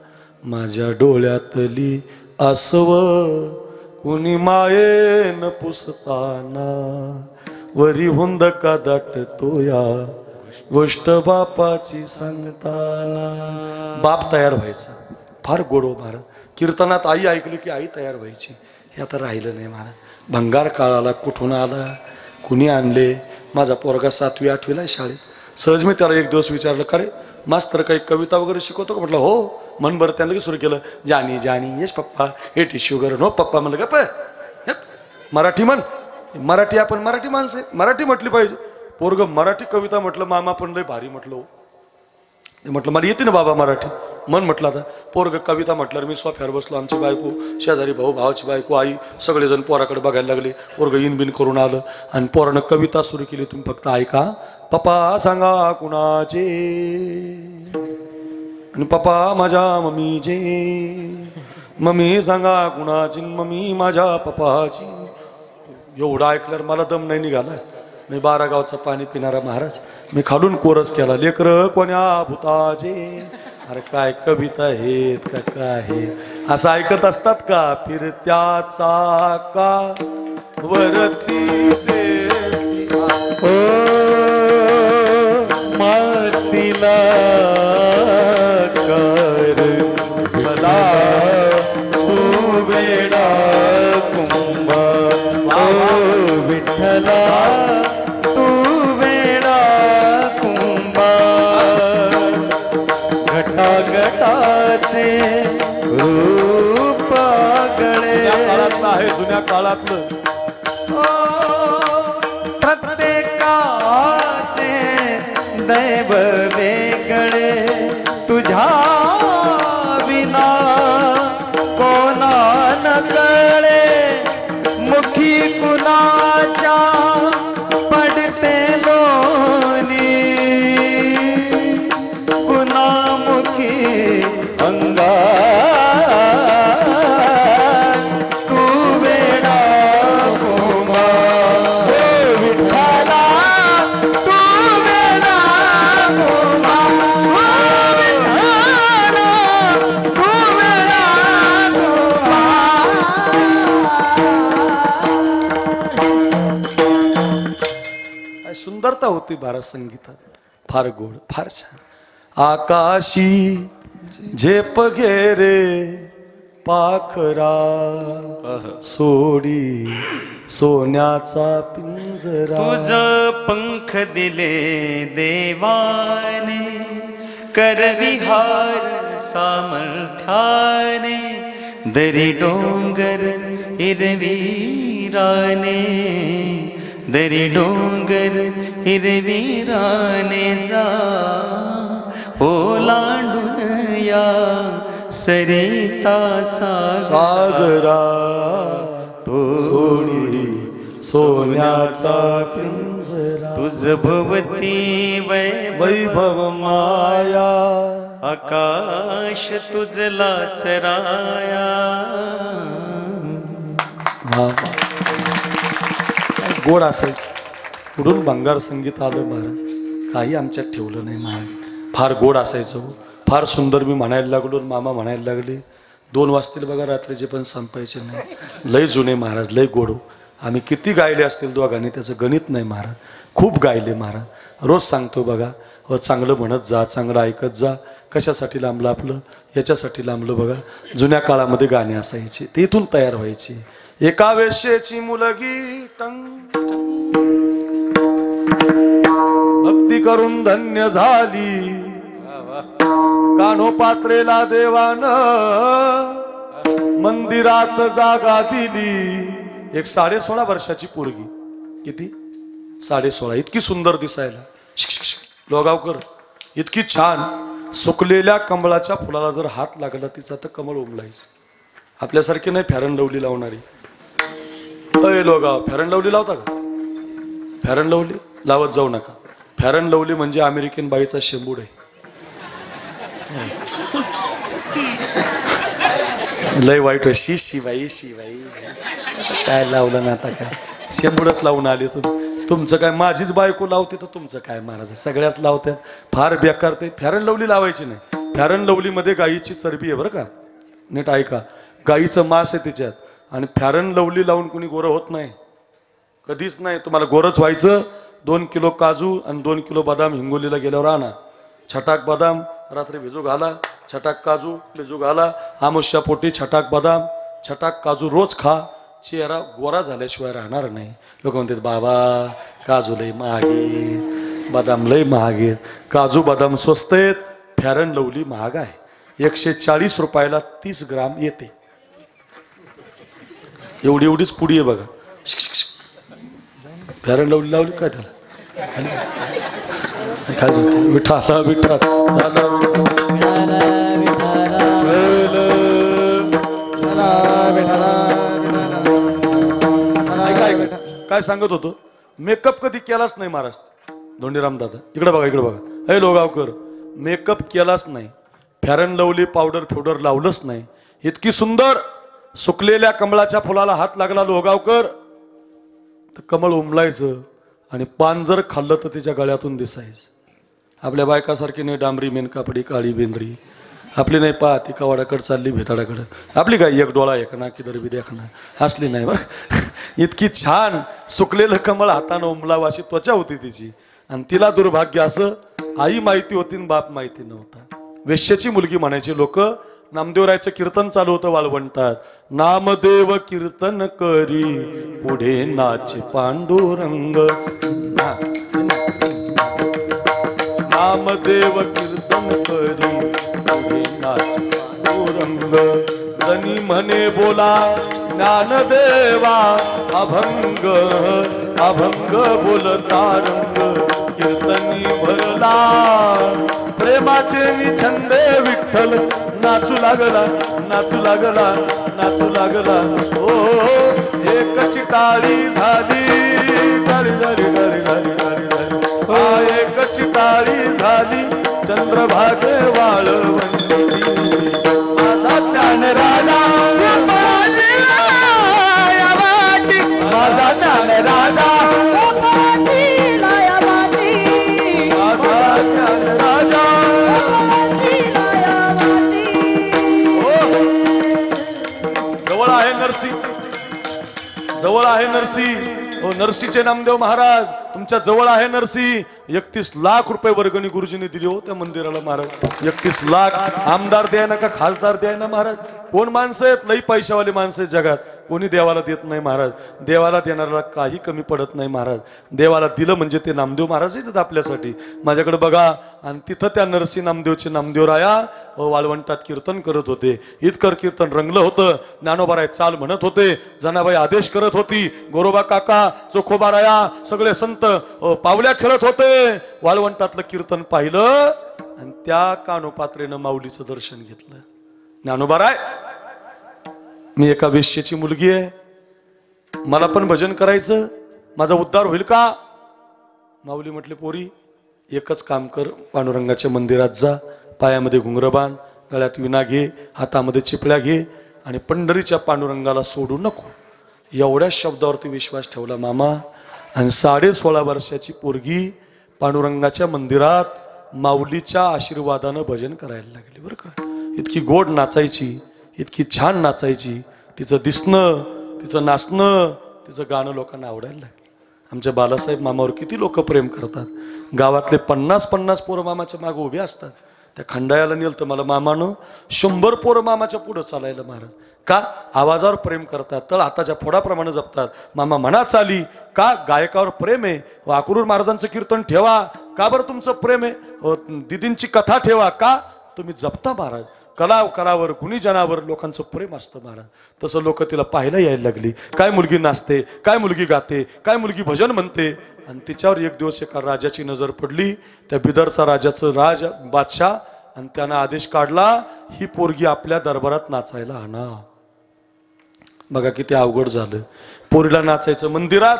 माझ्या डोळ्यातली आसव कुणी मायेन पुसताना, वरी हुंद का दाटतो या गोष्ट बापाची सांगताना. बाप तयार व्हायचा. फार गोडो महाराज. कीर्तनात आई ऐकली की आई तयार व्हायची. हे आता राहिलं नाही महाराज. भंगार काळाला कुठून आला, कुणी आणले. माझा पोरगा 7वी 8वीला आहे शाळेत. सहज मी त्याला एक दिवस विचारलं, का रे मास्तर काही कविता वगैरे शिकवतो का? म्हटलं हो. मन बरं त्यानं लगेच सुरू केलं, जानी जानी येस पप्पा हे शुगर. नो पप्पा. म्हणलं का मराठी म्हण, मराठी आपण मराठी माणसं मराठी म्हटली पाहिजे. पोरग मराठी कविता म्हटलं. मामा पण लय भारी म्हटलं हो. म्हटलं मला येते ना बाबा मराठी मन. म्हटलं आता पोरग कविता म्हटल्यावर मी सोफ्यावर बसलो. आमची बायको, शेजारी भाऊ, भावाची बायको, आई सगळेजण पोराकडे बघायला लागले. पोरग इनबिन करून आलं आणि पोरानं कविता सुरू केली. तुम्ही फक्त ऐका. पप्पा सांगा कुणाचे, आणि पप्पा माझ्या मम्मीचे. मम्मी सांगा कुणाची, मम्मी माझ्या पप्पाची. एवढं ऐकल्यावर मला दम नाही निघाला. मी 12 गावचा पाणी पिणारा महाराज. मी खालून कोरस केला, लेकर कोण्या भूताचे. अरे काय कविता आहेत का काय, असं ऐकत असतात का? फिरत्याचा का वरती देसी मातीला कर मला तू वेडा कुंभा. विठ्ठला तू वेडा कुंभा. घटाघटाचे रूप गळे. काळातलं आहे, जुन्या काळातलं. प्रत्येकाचे दैव वेगळे. तुझ्या विना कोणा न कळे. मुखी कुणाच्या पडते लोणी. कुणामुखी अंगा तू वेडा कुंभा. विठ्ठला तू वेडा कुंभा. विठ्ठला तू वेडा कुंभा. सुंदरता होती भारत संगीतात. फार गोड, फार छान. आकाशी झेप घे रे पाखरा सोडी सोन्याचा पिंजरा. तुझ पंख दिले देवाने करविहार सामर्थ्याने दरी डोंगर हिरवीराने दरी डोंगर हिरवीराने जा ओलांडून या सरिता सागरा तो सोडी सोन्याचा पिंजरा. तुझ भवती वैभव माया आकाश तुझला चराया. गोड असायचं. कुठून भंगार संगीत आलं महाराज, काही आमच्यात ठेवलं नाही महाराज. फार गोड असायचं, फार सुंदर. मी म्हणायला लागलो, मामा म्हणायला लागले. 2 वाजतील बघा रात्रीचे, पण संपायचे नाही. लय जुने महाराज, लय गोड. आम्ही किती गायले असतील दोघांनी, त्याचं गणित नाही महाराज. खूप गायले महाराज. रोज सांगतो बघा, चांगलं म्हणत जा, चांगलं ऐकत जा. कशासाठी लांबलं आपलं, याच्यासाठी लांबलं बघा. जुन्या काळामध्ये गाणे असायचे, ते इथून तयार व्हायचे. एका वेश्येची मुलगी टंग भक्ती करून धन्य झाली. कान्होपात्रेला देवान मंदिरात जागा दिली. एक 16.5 वर्षाची पोरगी, किती 16.5, इतकी सुंदर दिसायला. लोगावकर इतकी छान. सुकलेल्या कमळाच्या फुलाला जर हात लागला तिचा तर कमळ उमलायचं. आपल्यासारखी नाही फॅरन लवली लावणारी. अय लोगाव, फॅरन लवली लावता का? फॅरन लवली लावत जाऊ नका. फॅरन लवली म्हणजे अमेरिकन बाईचा शेंबूड आहे. लय वाईट आहे. शिवाई शिवाई काय लावलं ना, आता काय शेंबूडच लावून आले तुम्ही. तुमचं काय, माझीच बायको लावते तर तुमचं काय महाराज, सगळ्यात लावतात. फार बेकार ते. फॅरन लवली लावायची नाही. फॅरन लवलीमध्ये गाईची चरबी आहे बरं का, नीट ऐका. गाईचं मांस आहे त्याच्यात. आणि फॅरन लवली लावून कोणी गोरं होत नाही, कधीच नाही. तुम्हाला गोरंच व्हायचं, 2 किलो काजू आणि 2 किलो बदाम हिंगोलीला गेल्यावर आणा. छटाक बदाम रात्री भिजू घाला, छटाक काजू भिजू घाला. आमुष्या पोटी छटाक बदाम छटाक काजू रोज खा. चेहरा गोरा झाल्याशिवाय राहणार नाही. लोक म्हणतात बाबा काजू लय महागे, बदाम लय महागे. काजू बदाम स्वस्त आहेत, फॅरन लवली महाग आहे. 140 रुपयाला 30 ग्राम येते. एवढीच पुडी आहे बघा. फॅरन लवली लावली काय त्याला विठाला विठा काय सांगत होतो. मेकअप कधी केलाच नाही महाराज धोंडीराम दादा. इकडे बघा, इकडे बघा. हे लोगावकर मेकअप केलाच नाही, फॅरन लवली पावडर फ्युडर लावलंच नाही. इतकी सुंदर. सुकलेल्या कमळाच्या फुलाला हात लागला लोगावकर तर कमळ उमलायचं. आणि पान जर खाल्लं तर तिच्या गळ्यातून दिसायचं. आपल्या बायकासारखी नाही डांबरी मेनकापडी काळी बेंद्री. आपली नाही पाहती कवाडाकडे चालली भेताडाकडं. आपली काय एक डोळा एकना किधर बी देखना असली नाही बरं. इतकी छान सुकलेलं कमळ हातानं उमलावं अशी त्वचा होती तिची. आणि तिला दुर्भाग्य असं, आई माहिती होती आणि बाप माहिती नव्हता. वेश्याची मुलगी म्हणायची लोक. नामदेवरायचं कीर्तन चालू होतं वाळवंटात. नामदेव कीर्तन करी पुढे नाच पांडुरंग. नामदेव कीर्तन करी पुढे नाच पांडुरंग. जनी म्हणे बोला ज्ञानदेवा अभंग अभंग बोलता रंग. कीर्तनी भरला प्रेमाचे छंदे विठ्ठल. नाचू लागला नाचू लागला नाचू लागला. ओ एकची टाळी झाली घरी घरी घरी घरी घरी घरी. एकची टाळी झाली चंद्रभागे वाळवंटी. माझा ज्ञान राजा माझा ज्ञान राजा जवळ आहे नरसी. हो नरसीचे नामदेव महाराज तुमच्या जवळ आहे नरसी. 31 लाख रुपये वर्गणी गुरुजींनी दिली हो त्या मंदिराला महाराज. 31 लाख. आमदार द्याय ना का खासदार द्याय ना महाराज. कोण माणसं आहेत लई पैशावाली माणसं आहेत जगात. कोणी देवाला देत नाही महाराज. देवाला देणाऱ्याला काही कमी पडत नाही महाराज. देवाला दिलं म्हणजे ते नामदेव महाराज येतात आपल्यासाठी. माझ्याकडे बघा. आणि तिथं त्या नरसी नामदेवचे नामदेवराया वाळवंटात कीर्तन करत होते. इतकं कीर्तन रंगलं होतं. ज्ञानोबाराय चाल म्हणत होते. जनाबाई आदेश करत होती. गोरोबा काका चोखोबाराया सगळे संत पावल्या खेळत होते. वाळवंटातलं कीर्तन पाहिलं आणि त्या कानोपात्रेनं माऊलीचं दर्शन घेतलं. ज्ञानोबाराय मी एका वेश्येची मुलगी आहे. मला पण भजन करायचं. माझा उद्धार होईल का? माऊली म्हटले पोरी एकच काम कर. पांडुरंगाच्या मंदिरात जा. पायामध्ये घुंगरं बांध. गळ्यात विणा घे. हातामध्ये चिपळ्या घे. आणि पंढरीच्या पांडुरंगाला सोडू नको. एवढ्या शब्दावरती विश्वास ठेवला मामा. आणि 16.5 वर्षाची पोरगी पांडुरंगाच्या मंदिरात माऊलीच्या आशीर्वादानं भजन करायला लागली बरं का. इतकी गोड नाचायची. इतकी छान नाचायची. तिचं दिसणं, तिचं नाचणं, तिचं गाणं लोकांना आवडायला लागलं. आमच्या बालासाहेब मामावर किती लोक प्रेम करतात. गावातले 50-50 पोरं मामाच्या मागे उभे असतात. त्या खंडाळ्याला नेलं तर मला मामानं 100 पोरं मामाच्या पुढं चालायला महाराज. का? आवाजावर प्रेम करतात. तळ हाताच्या फोडाप्रमाणे जपतात. मामा म्हणा चाली. का? गायकावर प्रेम आहे. वाकुरूर महाराजांचं कीर्तन ठेवा. का बरं तुमचं प्रेम आहे? दिदींची कथा ठेवा. का? तुम्ही जपता महाराज. कलावर गुणीजनावर लोकांचं प्रेम असतं महाराज. तसं लोक तिला पाहायला यायला लागली. काय मुलगी नाचते, काय मुलगी गाते, काय मुलगी भजन म्हणते. आणि तिच्यावर एक दिवस एका राजाची नजर पडली. त्या बिदरचा राजाचं बादशाह. आणि त्यानं आदेश काढला ही पोरगी आपल्या दरबारात नाचायला आणा. बघा किती अवघड झालं. पोरीला नाचायचं मंदिरात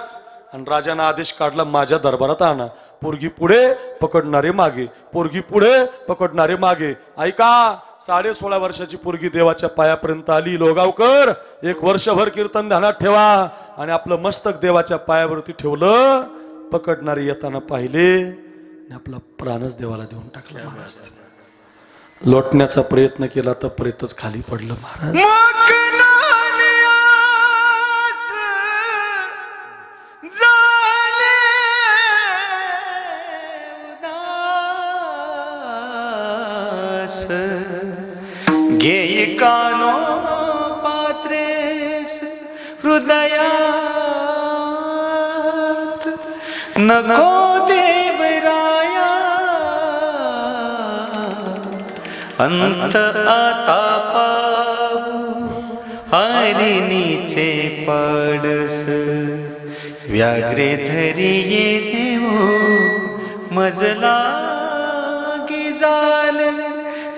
आणि राजानं आदेश काढला माझ्या दरबारात आणा. पोरगी पुढे पकडणारे मागे. पोरगी पुढे पकडणारे मागे. ऐका 16.5 वर्षाची पोरगी देवाच्या पायापर्यंत आली. लोगावकर 1 वर्षभर कीर्तन ध्यानात ठेवा. आणि आपलं मस्तक देवाच्या पायावरती ठेवलं. पकडणारे येताना पाहिले आणि आपला प्राणच देवाला देऊन टाकला महाराज. लोटण्याचा प्रयत्न केला तर प्रेतच खाली पडलं महाराज. घेई कानो पात्रेस हृदयात नको देवराया अंत आता पाहू हरिणीचे पडस व्याघ्रे धरी येऊ मजला गिजाल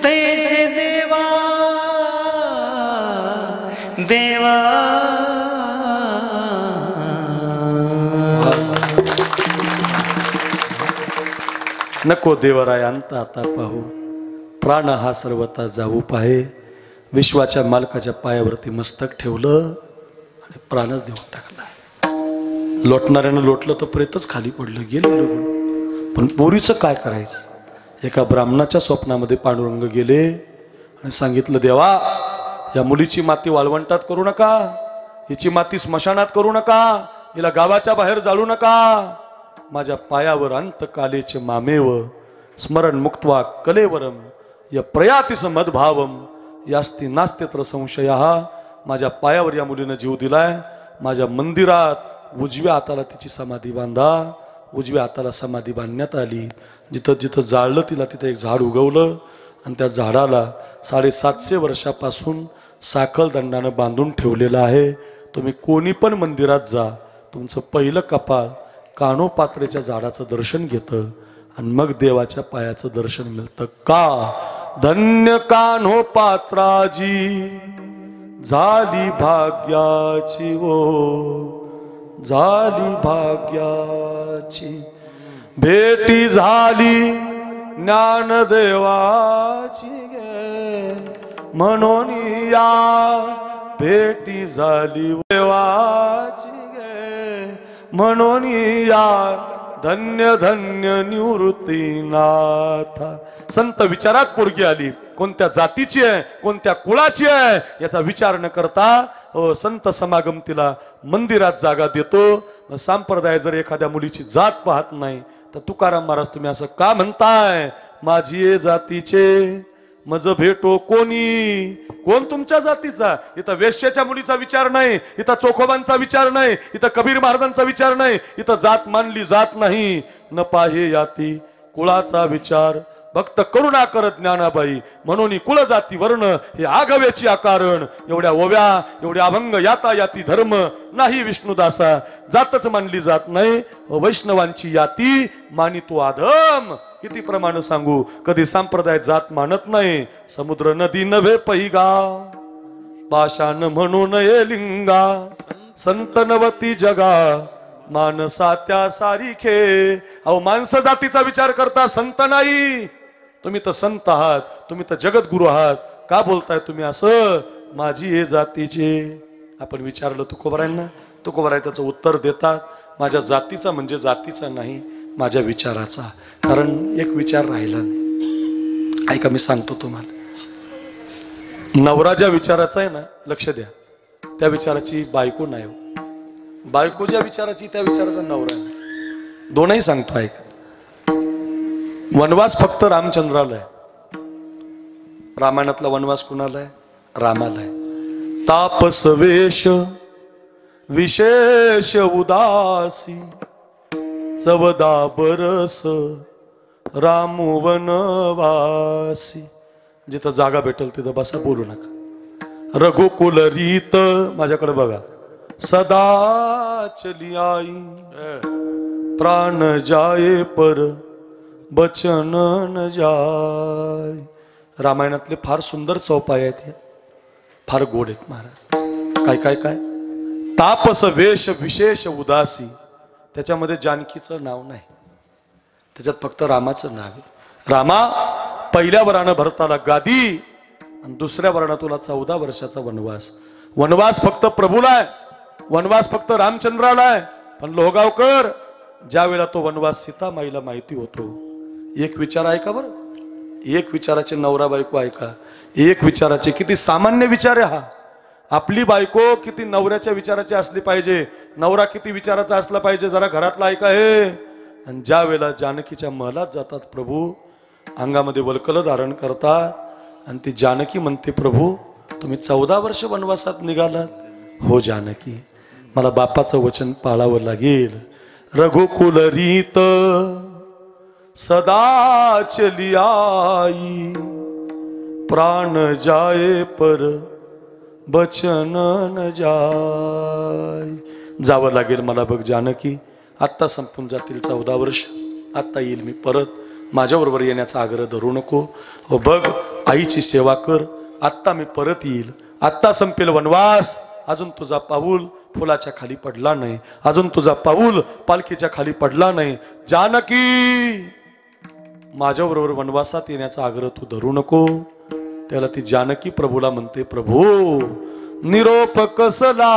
तैसे देवा देवा. नको देवराय अंत आता पाहू प्राण हा सर्वता जाऊ पाहे. विश्वाच्या मालकाच्या पायावरती मस्तक ठेवलं आणि प्राणच देऊन टाकला. लोटणाऱ्यानं लोटलं तर प्रेतच खाली पडलं गेलं निघून. पण पोरीचं काय करायचं? एका ब्राह्मणाच्या स्वप्नामध्ये पांडुरंग गेले आणि सांगितलं देवा या मुलीची माती वाळवंटात करू नका. हिची माती स्मशानात करू नका. हिला गावाच्या बाहेर जाळू नका. माझ्या पायावर अंतकालेचे मामेव स्मरण मुक्त्वा कलेवरम या प्रयातीस मदभावम यास्ती नास्त्यत्र संशय. माझ्या पायावर या मुलीनं जीव दिलाय. माझ्या मंदिरात उजव्या हाताला तिची समाधी बांधा. उजव्या हाताला समाधी बांधण्यात आली. जिथं जिथं जाळलं तिला तिथं एक झाड उगवलं आणि त्या झाडाला 750 वर्षापासून साखल दंडानं बांधून ठेवलेलं आहे. तुम्ही कोणी पण मंदिरात जा. तुमचं पहिलं कपाळ कानोपात्रेच्या झाडाचं दर्शन घेतं आणि मग देवाच्या पायाचं दर्शन मिळतं. का? धन्य कान्होपात्राजी झाली भाग्याची वो झाली भाग्याची भेटी झाली ज्ञानदेवाची गे म्हणून या भेटी झाली देवाची गे म्हणून या धन्य धन्य निवृत्तीनाथा. संत विचारात पोरगी आली, कोणत्या जातीची आहे, कोणत्या कुळाची आहे याचा विचार न करता संत समागम तिला मंदिरात जागा देतो. संप्रदाय जर एखाद्या मुलीची जात पाहत नाही तर तुकाराम महाराज तुम्ही असं का म्हणताय? माझी ये जातीचे मज भेटो कोणी. कोण तुमच्या जातीचा? इथं वेश्याच्या मुलीचा विचार नाही, इथं चोखोबांचा विचार नाही, इथं कबीर महाराजांचा विचार नाही, इथं जात मानली जात नाही. न पाहे याती कुळाचा विचार, भक्त करुणा करत ज्ञानाबाई. म्हणून कुळ जाती वर्ण हे आगव्याची आकारण. एवढ्या ओव्या, एवढ्या अभंग याता याती धर्म नाही विष्णुदासा. जातच मानली जात नाही, वैष्णवांची याती मानितो आधम. किती प्रमाण सांगू, कधी संप्रदाय जात मानत नाही. समुद्र नदी नव्हे पैगा, पाषाण म्हणून ये लिंगा. संत नवती जगा, मानसा त्या सारिखे. अहो माणसं जातीचा विचार करता, संत नाही. तुम्ही तर संत आहात, तुम्ही तर जगद्गुरु आहात, का बोलताय तुम्ही असं? माझी हे जातीचे. आपण विचारलं तुकोबारायांना, तुकोबाराय त्याचं उत्तर देतात, माझ्या जातीचा म्हणजे जातीचा नाही, माझ्या विचाराचा. कारण एक विचार राहिला नाही. ऐका मी सांगतो तुम्हाला, नवरा ज्या विचाराचा आहे ना, लक्ष द्या, त्या विचाराची बायको नाही हो. बायको ज्या विचाराची त्या विचाराचा नवरा नाही. दोनही सांगतो ऐका. वनवास फक्त रामचंद्राला आहे. रामायणातला वनवास कुणाला आहे? रामाला आहे. तापस वेश विशेष उदासी, चवदा बरस राम वनवासी. जिथं जागा भेटेल तिथं बसा, बोलू नका. रघुकुल रीत, माझ्याकडे बघा. सदा चली आई, प्राण जाये पर बचन न जाय. रामायणातले फार सुंदर चौपाय आहेत हे, फार गोड आहेत महाराज. काय काय काय? तापस वेश विशेष उदासी. त्याच्यामध्ये जानकीचं नाव नाही, त्याच्यात फक्त रामाचं नाव आहे. रामा, पहिल्या वरानं भरताला गादी आणि दुसऱ्या वरानं तुला 14 वर्षाचा वनवास. वनवास फक्त प्रभूला आहे, वनवास फक्त रामचंद्राला आहे. पण लोहगावकर, ज्या वेळेला तो वनवास सीतामाईला माहिती होतो, एक विचार ऐका बरं, एक विचाराचे नवरा बायको ऐका. एक विचाराचे किती सामान्य विचार आहे हा. आपली बायको किती नवऱ्याच्या विचाराची असली पाहिजे, नवरा किती विचाराचा असला पाहिजे, जरा घरातला ऐका हे. आणि ज्या वेळेला जानकीच्या महलात जातात प्रभू, अंगामध्ये वल्कल धारण करतात आणि ती जानकी म्हणते, प्रभू तुम्ही 14 वर्ष वनवासात निघालात. हो जानकी, मला बापाचं वचन पाळावं लागेल. रघुकुल रीत सदा चली आई, प्राण जाये पर बचन न जाय. जावं लागेल मला बघ जानकी, आत्ता संपून जातील 14 वर्ष, आत्ता येईल मी परत, माझ्याबरोबर येण्याचा आग्रह धरू नको. हो बघ, आईची सेवा कर, आत्ता मी परत येईल, आत्ता संपेल वनवास. अजून तुझा पाऊल फुलाच्या खाली पडला नाही, अजून तुझा पाऊल पालखीच्या खाली पडला नाही. जानकी, माझ्याबरोबर वनवासात येण्याचा आग्रह तू धरू नको. त्याला ती जानकी प्रभूला म्हणते, प्रभू निरोप कसला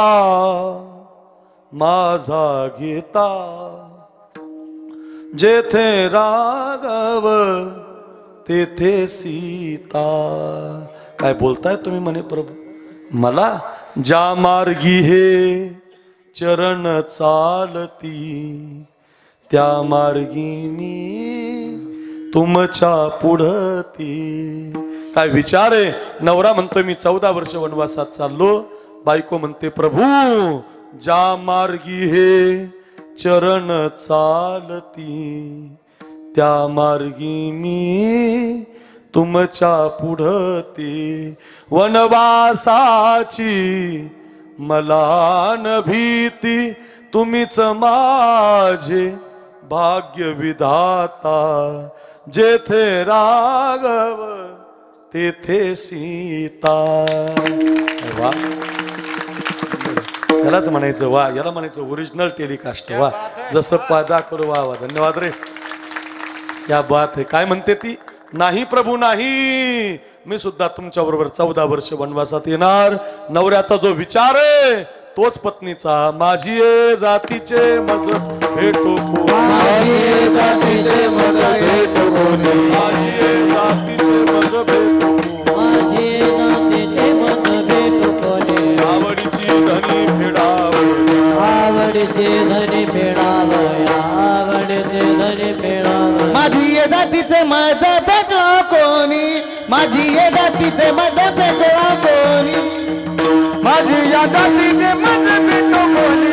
माझा घेता, जेथे राघव तेथे सीता. काय बोलताय तुम्ही म्हणे प्रभू? मला ज्या मार्गी हे चरण चालती, त्या मार्गी मी तुमच्या पुढती. काय विचार आहे? नवरा म्हणतोय मी 14 वर्ष वनवासात चाललो, बायको म्हणते प्रभू ज्या मार्गी हे चरण चालती, त्या मार्गी मी तुमच्या पुढती. वनवासाची मला न भीती, तुम्हीच माझे भाग्य विधाता, जेथे राघव तेथे सीता. वा, यालाच म्हणायचं वा, याला म्हणायचं ओरिजिनल टेलिकास्ट. वा, जसं दाखवलं. वा वा, धन्यवाद रे, या बात आहे. काय म्हणते ती? नाही प्रभू नाही, मी सुद्धा तुमच्या बरोबर 14 वर्ष वनवासात येणार. नवऱ्याचा जो विचार आहे तोच पत्नीचा माझी ये जातीचे मज भेटो कोणी. माझी ये जातीचे मज भेटो कोणी. माझी ये जातीचे मज भेटो कोणी. माझी ये जातीचे मज भेटो कोणी. आवडीची धनी फेडावया. आवडीचे धनी फेडावया. आवडीचे धनी फेडावया. माझी ये जातीचे मज भेटो कोणी. माझी ये जातीचे मज भेटो कोणी. माझी या जातीचे मज भेटो कोणी.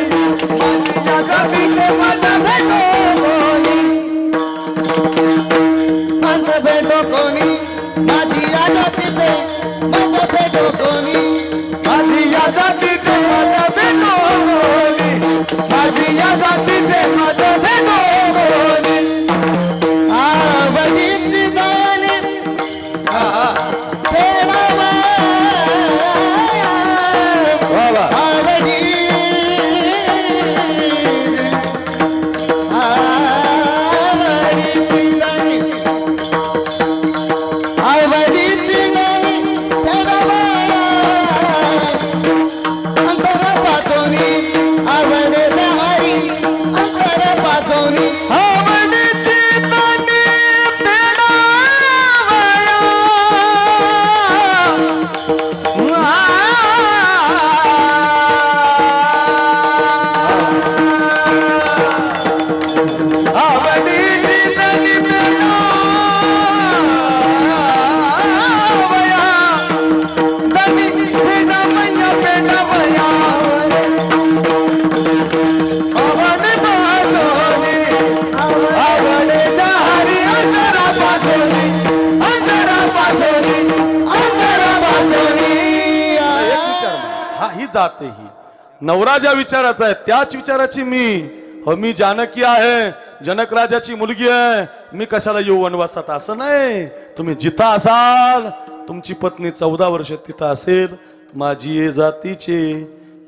माझी या जातीचे मज भेटो कोणी. मज भेटो कोणी. माझी या जातीचे मज भेटो कोणी. माझी या जातीचे मज भेटो कोणी. माझी या जातीचे मज भेटो कोणी. आवडीची दाने फेडावया. आवडी आवडीची दाने आवडीची दाने फेडावया. अंतर पातोनी आवडे जहारी. अंतर पातोनी आवडीची दाने हा ही जाते ही नवरा ज्या विचाराचा आहे त्याच विचाराची मी. हो मी जानकी आहे, जनक राजाची मुलगी आहे, मी कशाला येऊ वनवासात असं नाही. तुम्ही जिथं असाल तुमची पत्नी 14 वर्ष तिथं असेल. माझी ये जातीचे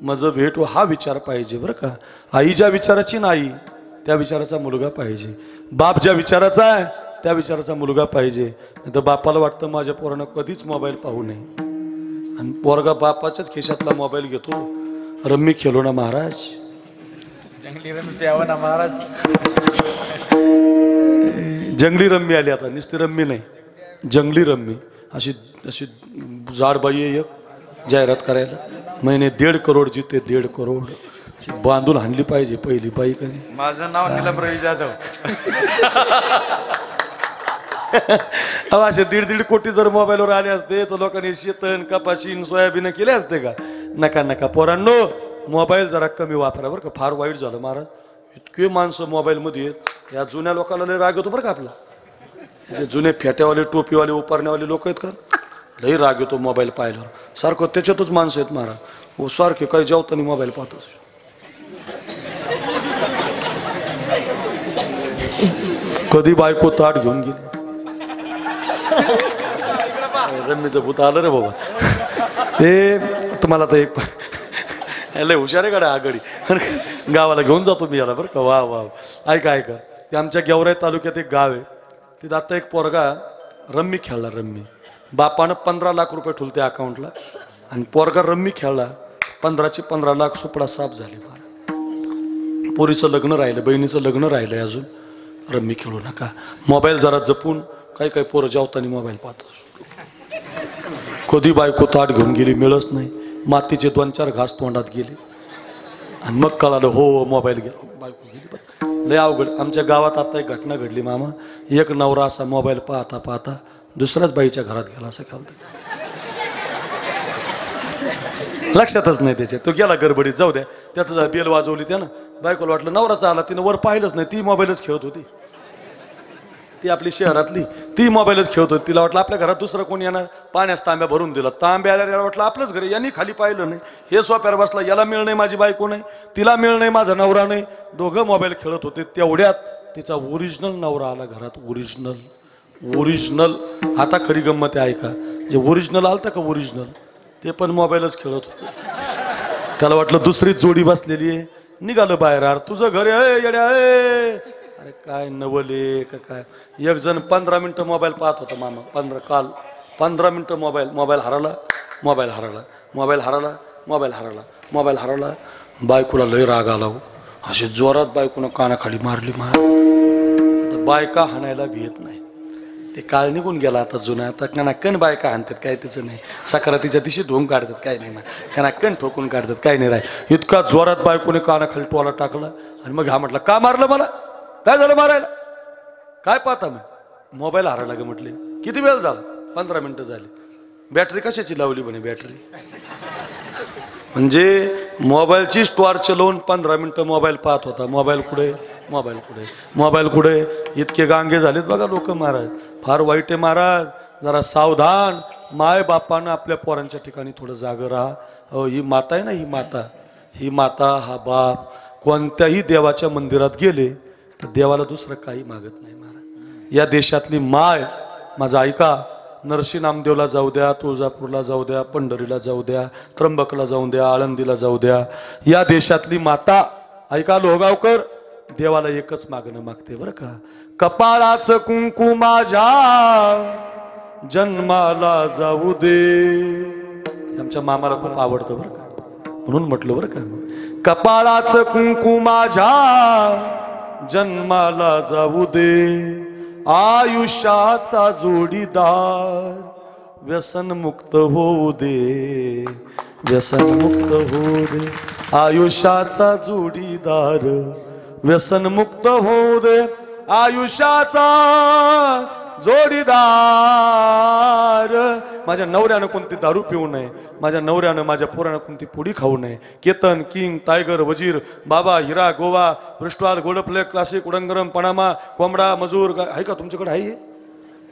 मज भेटो हा विचार पाहिजे बरं का. आई ज्या विचाराची नाही त्या विचाराचा मुलगा पाहिजे. बाप ज्या विचाराचा आहे त्या विचाराचा मुलगा पाहिजे. नाही तर बापाला वाटतं माझ्या पोरानं कधीच मोबाईल पाहू नये आणि पोरगा बापाच्याच खिशातला मोबाईल घेतो. रम्मी खेळो ना महाराज. जंगली रमी प्यावा ना महाराज. जंगली रम्मी आली आता, नुसती रम्मी नाही, जंगली रम्मी. अशी अशी जाड बाई आहे एक जाहिरात करायला. महिने 1.5 करोड जिते 1.5 करोड. अशी बांधून हाणली पाहिजे पहिली बाई कधी. माझं नाव नीलम रवी जाधव. अहो असे 1.5 कोटी जर मोबाईलवर आले असते तर लोकांनी शेतन कपाशीन सोयाबीन केले असते का. नका नका पोरांनो, मोबाईल जरा कमी वापरा बरं का. फार वाईट झालं महाराज. इतके माणसं मोबाईलमध्ये आहेत. या जुन्या लोकांना लय राग येतो बरं का आपला. जे जुने फेट्यावाले टोपीवाले उपारण्यावाले लोक आहेत का, लई राग येतो मोबाईल पाहिल्यावर. सारखं त्याच्यातच माणसं आहेत महाराज. हो सारखे काही जेवताना मोबाईल पाहतो. कधी बायको ताट घेऊन गेली. रम्मीचं भूत आलं रे बाबा. ते तुम्हाला तर एक लय हुशार आहे गाड्या आघाडी. गावाला घेऊन जातो मी याला बरं का. वा वा ऐका ऐका. ते आमच्या गेवराई तालुक्यात एक गाव आहे. तिथं आता एक पोरगा रम्मी खेळला. रम्मी बापानं 15 लाख रुपये ठुलते अकाउंटला आणि पोरगा रम्मी खेळला. 15चे 15 लाख सुपडा साफ झाले. पोरीचं लग्न राहिलं, बहिणीचं लग्न राहिलंय अजून. रम्मी खेळू नका. मोबाईल जरा जपून. काही काही पोरं जेवताना मोबाईल पाहतो. कधी बायको ताट घेऊन गेली मिळच नाही. मातीचे 2-4 घास तोंडात गेले आणि मग कळालं हो मोबाईल गेला. बायको गेली. बरं लय अवघड. आमच्या गावात आता एक घटना घडली मामा. एक नवरा असा मोबाईल पाहता पाहता दुसऱ्याच बाईच्या घरात गेला असं खालतं. लक्षातच नाही त्याच्या. तो गेला गडबडीत. जाऊ द्या. त्याचं बेल वाजवली त्यानं. बायकोला वाटलं नवराचा आला. तिनं वर पाहिलंच नाही. ती मोबाईलच खेळत होती. ती आपली शहरातली ती मोबाईलच खेळत होती. तिला वाटलं आपल्या घरात दुसरं कोणी येणार. पाण्यास तांब्या भरून दिला. तांब्या आल्या याला वाटलं आपलंच घर. यांनी खाली पाहिलं नाही. हे सोप्यावर बसला. याला मिळ नाही माझी बायको नाही, तिला मिळ नाही माझा नवरा नाही. दोघं मोबाईल खेळत होते. तेवढ्यात तिचा ओरिजिनल नवरा आला घरात. ओरिजिनल. आता खरी गंमत आहे ऐका. जे ओरिजिनल आलतं का ओरिजिनल ते पण मोबाईलच खेळत होते. त्याला वाटलं दुसरीच जोडी बसलेली आहे. निघालं बाहेर. अरे तुझं घर आहे येड्या. अरे काय नवले का काय. एक जण 15 मिनिटं मोबाईल पाहत होता मामा. 15 मिनिटं मोबाईल हरवला. मोबाईल हरवला. बायकोला लय राग आला हो. अशी जोरात बायकोनं कानाखाली मारली. आता बायका हाणायला भी येत नाही. ते काळ निघून गेला आता जुना. आता कणाकण बायका हाणतात, काय त्याचं नाही. सक्रातीच्या दिवशी ढोंग काढतात, काय नाही. कणाकण ठोकून काढतात, काय नाही राहील. इतका जोरात बायकोने कानाखाली टोला टाकला. आणि मग हा म्हटलं का मारलं मला, काय झालं मारायला, काय पाहता मी. मोबाईल हरायला ग म्हटले. किती वेळ झाला, 15 मिनिटं झाली. बॅटरी कशाची लावली म्हणे, बॅटरी म्हणजे मोबाईलची टॉर्च लावून 15 मिनिटं मोबाईल पाहत होता. मोबाईल कुठे, मोबाईल कुठे, मोबाईल कुठे. इतके गांगे झालेत बघा लोक महाराज. फार वाईट आहे महाराज. जरा सावधान. माय बापानं आपल्या पोरांच्या ठिकाणी थोडं जागं राहा. ही माता आहे ना, ही माता, ही माता, हा बाप कोणत्याही देवाच्या मंदिरात गेले तर देवाला दुसरं काही मागत नाही महाराज. या देशातली माय माझा ऐका. नरसी नामदेवला जाऊ द्या, तुळजापूरला जाऊ द्या, पंढरीला जाऊ द्या, त्र्यंबकला जाऊ द्या, आळंदीला जाऊ द्या. या देशातली माता ऐका लोहगावकर, देवाला एकच मागणं मागते बरं का. कपाळाचं कुंकू माझ्या जन्माला जाऊ दे. आमच्या मामाला खूप आवडतं बरं का, म्हणून म्हटलं बरं का. कपाळाचं कुंकू माझ्या जन्माला जाऊ दे. आयुष्याचा जोडीदार व्यसन मुक्त होऊ दे, व्यसन मुक्त होऊ दे. आयुष्याचा जोडीदार व्यसन मुक्त होऊ दे. आयुष्याचा जोडीदार. माझ्या नवऱ्यानं कोणती दारू पिऊ नये, माझ्या नवऱ्यानं माझ्या पोरानं कोणती पुडी खाऊ नये. केतन, किंग, टायगर, वजीर, बाबा, हिरा, गोवा, पृष्ठवाल, गोल्ड प्ले, क्लासिक, उडंगरम, पनामा, कोंबडा, मजूर आहे का तुमच्याकडे, आहे.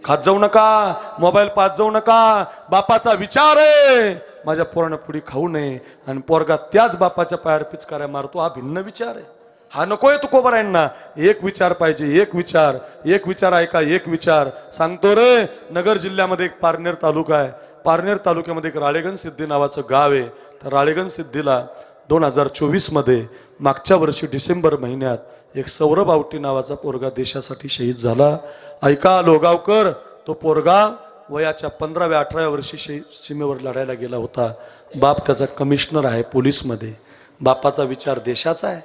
खात जाऊ नका, मोबाईल पाहत जाऊ नका. बापाचा विचार आहे माझ्या पोरानं पुडी खाऊ नये आणि पोरगा त्याच बापाच्या पायावर पिचकाऱ्या मारतो. हा भिन्न विचार आहे. हा नकोय तुकोबरायांना. एक विचार पाहिजे, एक विचार, एक विचार ऐका, एक विचार सांगतो रे. नगर जिल्ह्यामध्ये एक पारनेर तालुका आहे. पारनेर तालुक्यामध्ये एक राळेगण सिद्धी नावाचं गाव आहे. तर राळेगण सिद्धीला 2024 मध्ये मागच्या वर्षी डिसेंबर महिन्यात एक सौरभ आवटी नावाचा पोरगा देशासाठी शहीद झाला. ऐका लोगावकर, तो पोरगा वयाच्या 15व्या 18व्या वर्षी सीमेवर लढायला गेला होता. बाप त्याचा कमिशनर आहे पोलीसमध्ये. बापाचा विचार देशाचा आहे.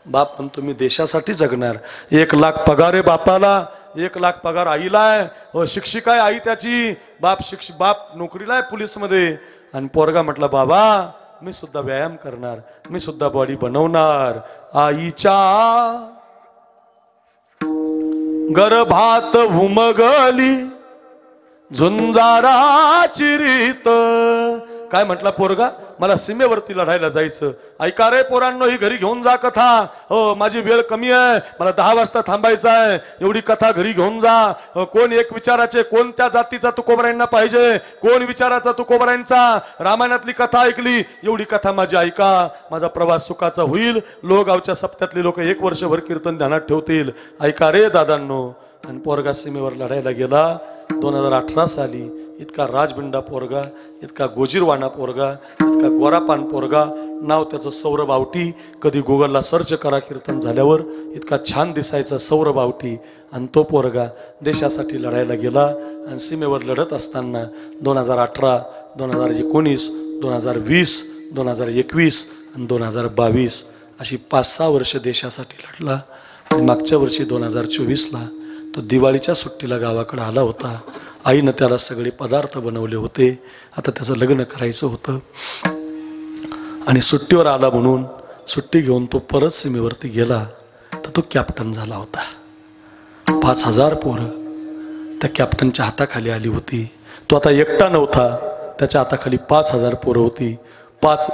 बाप म्हणतो मी देशासाठी जगणार. 1 लाख पगार आहे बापाला, 1 लाख पगार आईला आहे. शिक्षिका आहे आई त्याची. बाप नोकरीला आहे पोलीसमध्ये. आणि पोरगा म्हटला बाबा मी सुद्धा व्यायाम करणार, मी सुद्धा बॉडी बनवणार. आईच्या गर्भात उमगली झुंजाराची रीत. काय म्हटला पोरगा, मला सीमेवरती लढायला जायचं. ऐका रे पोरांनो, ही घरी घेऊन जा कथा. हो माझी वेळ कमी आहे, मला 10 वाजता थांबायचं आहे. एवढी कथा घरी घेऊन जा. कोण एक विचाराचे, कोणत्या जातीचा तुकोबरायांना पाहिजे, कोण विचाराचा तुकोबरायांचा. रामायणातली कथा ऐकली, एवढी कथा माझी ऐका. माझा प्रवास सुखाचा होईल. लोहगावच्या सप्त्यातले लोक 1 वर्षभर कीर्तन ध्यानात ठेवतील. ऐका रे दादांनो. आणि पोरगा सीमेवर लढायला गेला. 2018 साली इतका राजबिंडा पोरगा, इतका गोजीरवाणा पोरगा, इतका गोरापान पोरगा. नाव त्याचं सौरभ आवटी. कधी गुगलला सर्च करा कीर्तन झाल्यावर. इतका छान दिसायचा सौरभ आवटी. आणि तो पोरगा देशासाठी लढायला गेला. आणि सीमेवर लढत असताना 2018, 2019, 2020, 2021 आणि 2022 अशी 5-6 वर्ष देशासाठी लढला. आणि मागच्या वर्षी 2024ला तो दिवाळीच्या सुट्टीला गावाकडे आला होता. आईनं त्याला सगळे पदार्थ बनवले होते. आता त्याचं लग्न करायचं होतं. आणि सुट्टीवर आला म्हणून सुट्टी घेऊन तो परत सीमेवरती गेला. तर तो कॅप्टन झाला होता. 5000 पोरं त्या कॅप्टनच्या हाताखाली आली होती. तो आता एकटा नव्हता, त्याच्या हाताखाली 5000 पोरं होती. 5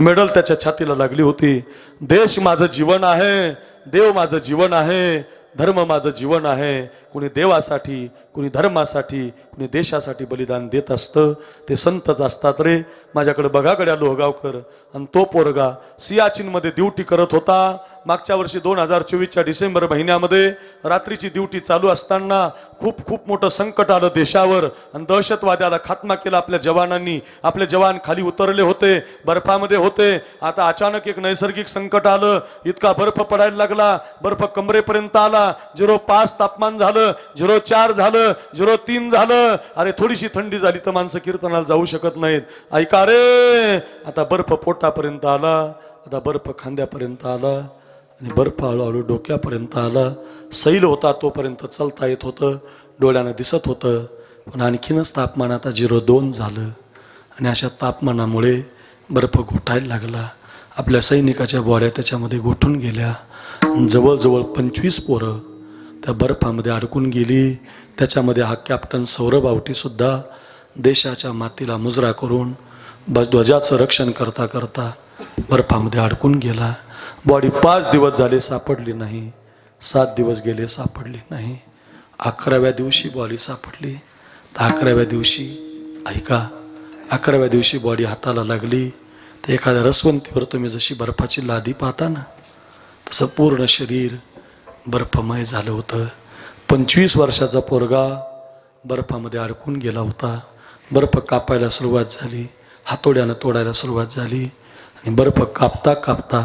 मेडल त्याच्या छातीला लागली होती. देश माझं जीवन आहे, देव माझं जीवन आहे, धर्म माझं जीवन आहे. कोणी देवासाठी, कोणी धर्मासाठी, कोणी देशासाठी बलिदान देत असतं. ते संतच असतात रे. माझ्याकडे बघा गड्या लोहगावकर. आणि तो पोरगा सियाचीनमध्ये ड्युटी करत होता. मागच्या वर्षी 2024च्या डिसेंबर महिन्यामध्ये रात्रीची ड्युटी चालू असताना खूप मोठं संकट आलं देशावर. आणि दहशतवाद्याला खात्मा केला आपल्या जवानांनी. आपले जवान खाली उतरले होते, बर्फामध्ये होते. आता अचानक एक नैसर्गिक संकट आलं. इतका बर्फ पडायला लागला, बर्फ कमरेपर्यंत आला. झाला, 0.5 तापमान झालं, 0.4 झालं, 0.3 झालं. अरे थोडीशी थंडी झाली तर माणसं कीर्तनाला जाऊ शकत नाहीत. ऐका रे, आता बर्फ पोटापर्यंत आला, आता बर्फ खांद्यापर्यंत आला आणि बर्फ हळूहळू डोक्यापर्यंत आला. सैल होता तोपर्यंत चालता येत होतं, डोळ्यानं दिसत होतं. पण आणखीनच तापमान आता 0.2 झालं आणि अशा तापमानामुळे बर्फ गोठायला लागला. आपल्या सैनिकाच्या बॉड्या त्याच्यामध्ये गोठून गेल्या. जवळजवळ 25 पोरं त्या बर्फामध्ये अडकून गेली. त्याच्यामध्ये हा कॅप्टन सौरभ आवटीसुद्धा देशाच्या मातीला मुजरा करून ध्वजाचं रक्षण करता करता बर्फामध्ये अडकून गेला. बॉडी 5 दिवस झाले सापडली नाही, 7 दिवस गेले सापडली नाही. 11व्या दिवशी बॉडी सापडली. तर 11व्या दिवशी ऐका, 11व्या दिवशी बॉडी हाताला लागली तर एखाद्या रसवंतीवर तुम्ही जशी बर्फाची लादी पाहता ना, तसं पूर्ण शरीर बर्फमय झालं होतं. 25 वर्षाचा पोरगा बर्फामध्ये अडकून गेला होता. बर्फ कापायला सुरुवात झाली, हातोड्यानं तोडायला सुरुवात झाली आणि बर्फ कापता कापता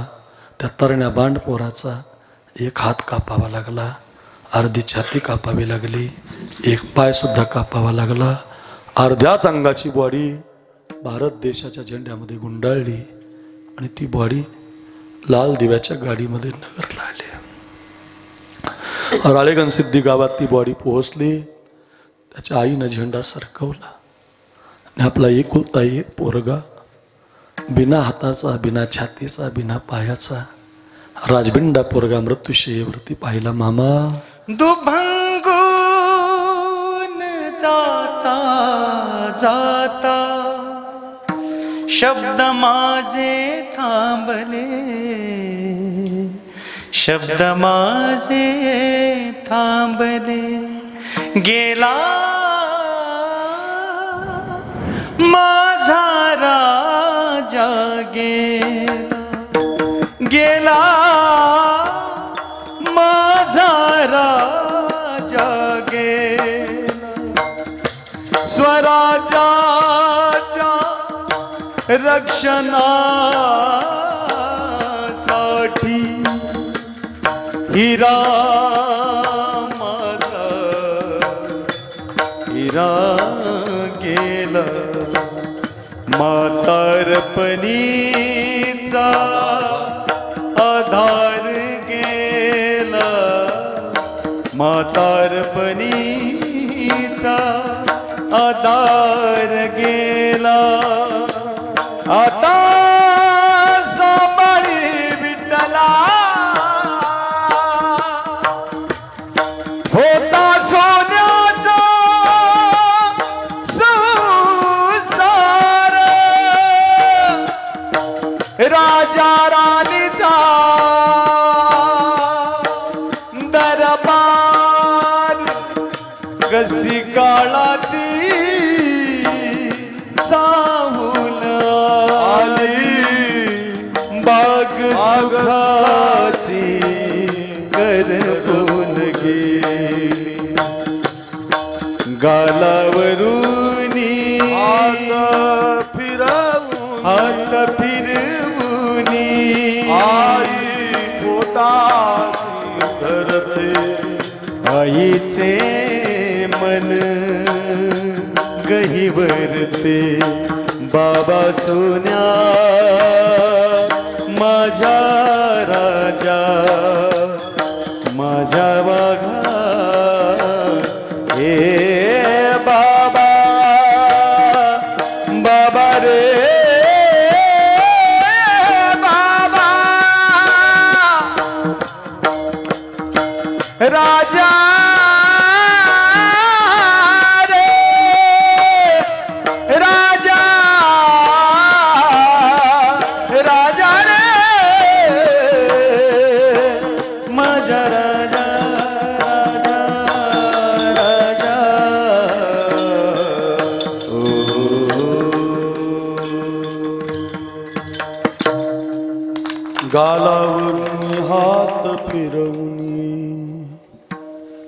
त्या तरण्या बांड पोराचा एक हात कापावा लागला, अर्धी छाती कापावी लागली, एक पायसुद्धा कापावा लागला. अर्ध्याच अंगाची बॉडी भारत देशाच्या झेंड्यामध्ये गुंडाळली आणि ती बॉडी लाल दिव्याच्या गाडीमध्ये नगरला आली. राळेगण सिद्धी गावात ती बॉडी पोहोचली. त्याच्या आईनं झेंडा सरकवला आणि आपला एकुलता एक पोरगा बिना हाताचा, बिना छातीचा, बिना पायाचा राजबिंडा पोरगा मृत्यूशय्येवरती पाहिला. मामा दुभंगून जाता जाता शब्द माझे थांबले, शब्द माझे थांबले. गेला माझा राजा, गेला गेला माझा राजा, गेला स्वराज्याच्या रक्षणासाठी हिरा माझा, हिरा गेला. म्हातारपणीचा आधार गेला, म्हातारपणीचा आधार गेला. आता सांभाळी विठ्ठला होता सोन्याचा संसार, राजा राणीचा दरबार, कशी काळाची चाहूल आली, बाग सुखाची करपून गेली. गालावरूनी हात फिरवूनी आई पोटाशी धरते, आईचे मन गहिवरते. बाबा सोन्या माझ्या राजा, माझ्या वाघा, हे बाबा बाबा रे बाबा, राजा रे राजा, राजा रे माझा राजा, राजा गालावरून हात फिरवून,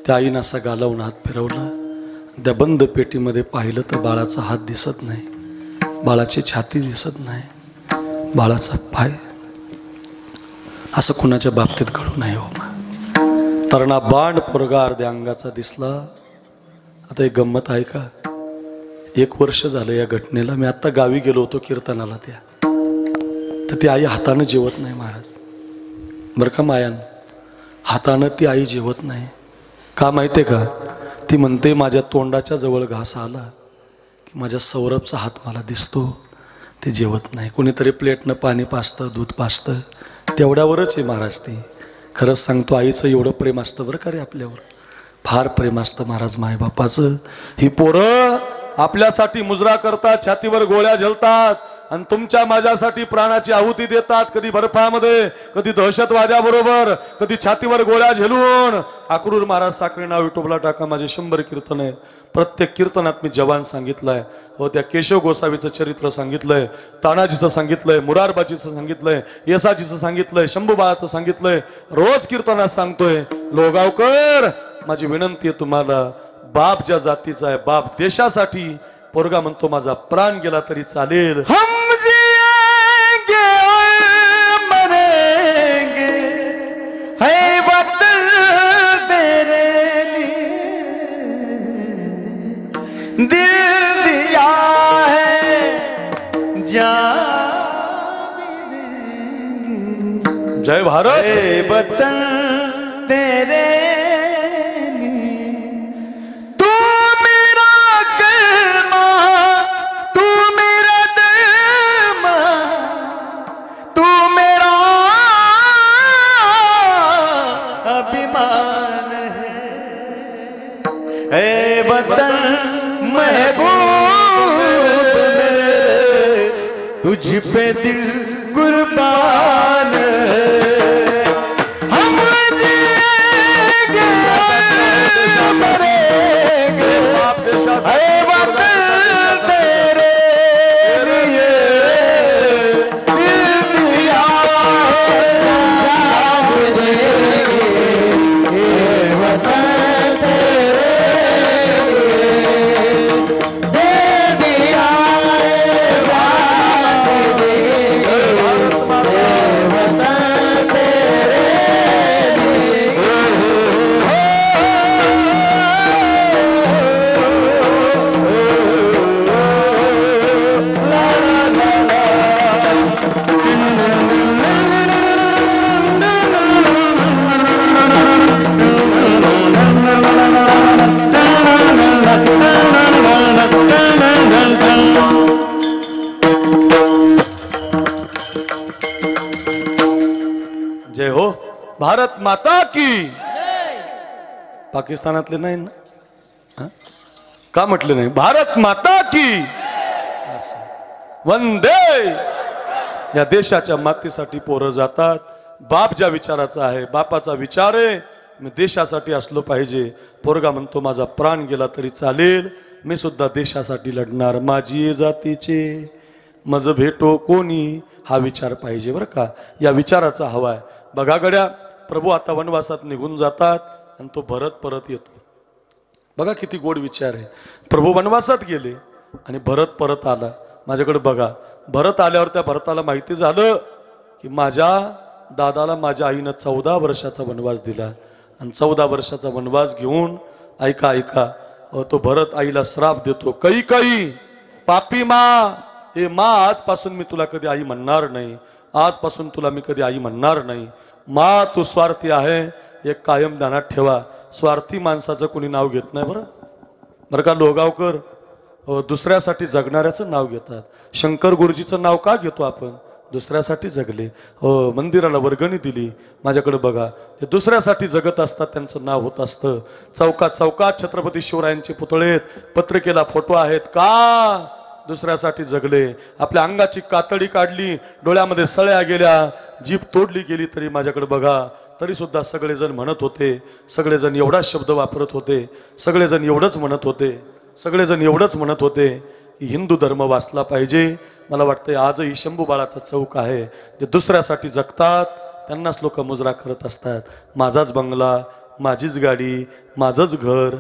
त्या आईनं असा गालावून हात फिरवला. त्या बंद पेटीमध्ये पाहिलं तर बाळाचा हात दिसत नाही, बाळाची छाती दिसत नाही, बाळाचा पाय. असं कुणाच्या बाबतीत घडू नये हो. तरणा बांड पोरगा अर्ध्या अंगाचा दिसला. आता एक गंमत आहे का, 1 वर्ष झालं या घटनेला. मी आता गावी गेलो होतो कीर्तनाला त्या, तर ती आई हातानं जेवत नाही महाराज, बरं का मायानं, हातानं ती आई जेवत नाही. का माहिती आहे का, ती म्हणते माझ्या तोंडाच्या जवळ घास आला की माझ्या सौरभचा हात मला दिसतो, ते जेवत नाही. कोणीतरी प्लेटनं पाणी पाजतं, दूध पाजतं, तेवढ्यावरच आहे महाराज. ती खरंच सांगतो, आईचं एवढं प्रेम असतं बरं का रे आपल्यावर, फार प्रेम असतं महाराज मायबापाचं. ही पोरं आपल्यासाठी मुजरा करतात, छातीवर गोळ्या झेलतात आणि तुमच्या माझ्यासाठी प्राणाची आहुती देतात. कधी बर्फामध्ये, कधी दहशतवाद्याबरोबर, कधी छातीवर गोळ्या झेलून. अक्रूर महाराज साखरे नाव युट्यूबला टाका, माझे 100 कीर्तन आहे. प्रत्येक कीर्तनात मी जवान सांगितलंय, हो त्या केशव गोसावीचं चरित्र सांगितलंय, तानाजीचं सांगितलंय, मुरारबाजीचं सांगितलंय, येसाजीचं सांगितलंय, शंभूबाळाचं सांगितलंय, रोज कीर्तनात सांगतोय. लोगावकर माझी विनंती आहे तुम्हाला, बाप ज्या जातीचा आहे, बाप देशासाठी, पोरगा म्हणतो माझा प्राण गेला तरी चालेल. हम जिएंगे और मरेंगे, है वतन तेरे लिए, दिल दिया है जान भी देंगे. जय भारत. है वतन तेरे वतन महबूब मेरे, तुझ पे दिल कुर्बान है. हम जिएंगे मरेंगे, है वतन तेरे लिए, दिल दिया जान देंगे, है वतन जय हो भारत माता की. पाकिस्तानातले नाही ना, हा? का म्हटले नाही भारत माता की. असं वंदे. या देशाच्या मातीसाठी पोरं जातात. बाप ज्या विचाराचा आहे, बापाचा विचार आहे मी देशासाठी असलो पाहिजे. पोरगा म्हणतो माझा प्राण गेला तरी चालेल, मी सुद्धा देशासाठी लढणार. माझी जातीचे मज भेटो कोणी, हा विचार पाहिजे बरं का. या विचाराचा हवाय. बघा गड्या, प्रभू आता वनवासात निघून जातात आणि तो भरत परत येतो. बघा किती गोड विचार आहे. प्रभू वनवासात गेले आणि भरत परत आला. माझ्याकडे बघा, भरत आल्यावर त्या भरताला माहिती झालं की माझ्या दादाला माझ्या आईनं 14 वर्षाचा वनवास दिला आणि 14 वर्षाचा वनवास घेऊन, ऐका ऐका, तो भरत आईला श्राप देतो. कैकेयी पापी मा, हे मा आजपासून मी तुला कधी आई म्हणणार नाही, आजपासून तुला मी कधी आई म्हणणार नाही. मा तू स्वार्थी आहे, हे कायम ध्यानात ठेवा. स्वार्थी माणसाचं कोणी नाव घेत नाही बरं. बरं का लोगावकर, दुसऱ्यासाठी जगणाऱ्याचं नाव घेतात. शंकर गुरुजीचं नाव का घेतो आपण? दुसऱ्यासाठी जगले, हो, मंदिराला वर्गणी दिली. माझ्याकडे बघा, ते दुसऱ्यासाठी जगत असतात, त्यांचं नाव होत असतं. चौकात चौकात छत्रपती शिवरायांचे पुतळे, पत्रिकेला फोटो आहेत. का? दुसऱ्यासाठी जगले. आपल्या अंगाची कातडी काढली, डोळ्यामध्ये सळ्या गेल्या, जीभ तोडली गेली, तरी माझ्याकडे बघा, तरी सुद्धा सगळेजण म्हणत होते, सगळेजण एवढाच शब्द वापरत होते, सगळेजण एवढंच म्हणत होते, सगळेजण एवढंच म्हणत होते की हिंदू धर्म वाचला पाहिजे. मला वाटतं आजही शंभूबाळाचा चौक आहे, जे दुसऱ्यासाठी जगतात त्यांनाच लोक मुजरा करत असतात. माझाच बंगला, माझीच गाडी, माझंच घर,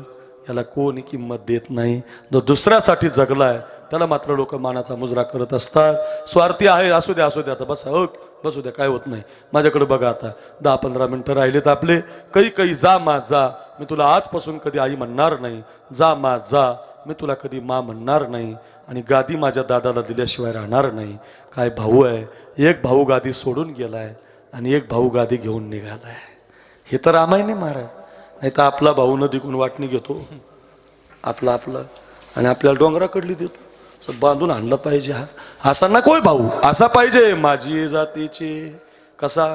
याला कोणी किंमत देत नाही. जो दुसऱ्यासाठी जगलाय त्याला मात्र लोक मानाचा मुजरा करत असतात. स्वार्थी आहे, असू द्या असू द्या, आता बस हो बसू द्या, काय होत नाही. माझ्याकडे बघा, आता 10-15 मिनटं राहिलेत आपले. काही जा मा जा, मी तुला आजपासून कधी आई म्हणणार नाही. जा मा जा, मी तुला कधी मा म्हणणार नाही. आणि गादी माझ्या दादाला दिल्याशिवाय राहणार नाही. काय भाऊ आहे, एक भाऊ गादी सोडून गेलाय आणि एक भाऊ गादी घेऊन निघालाय. हे तर रामायणे महाराज. नाही तर आपला भाऊ नदीकून वाटणी घेतो आपला आणि आपल्याला डोंगराकडली देतो. असं बांधून आणलं पाहिजे. हा असा नकोय भाऊ, असा पाहिजे माझी जातीचे. कसा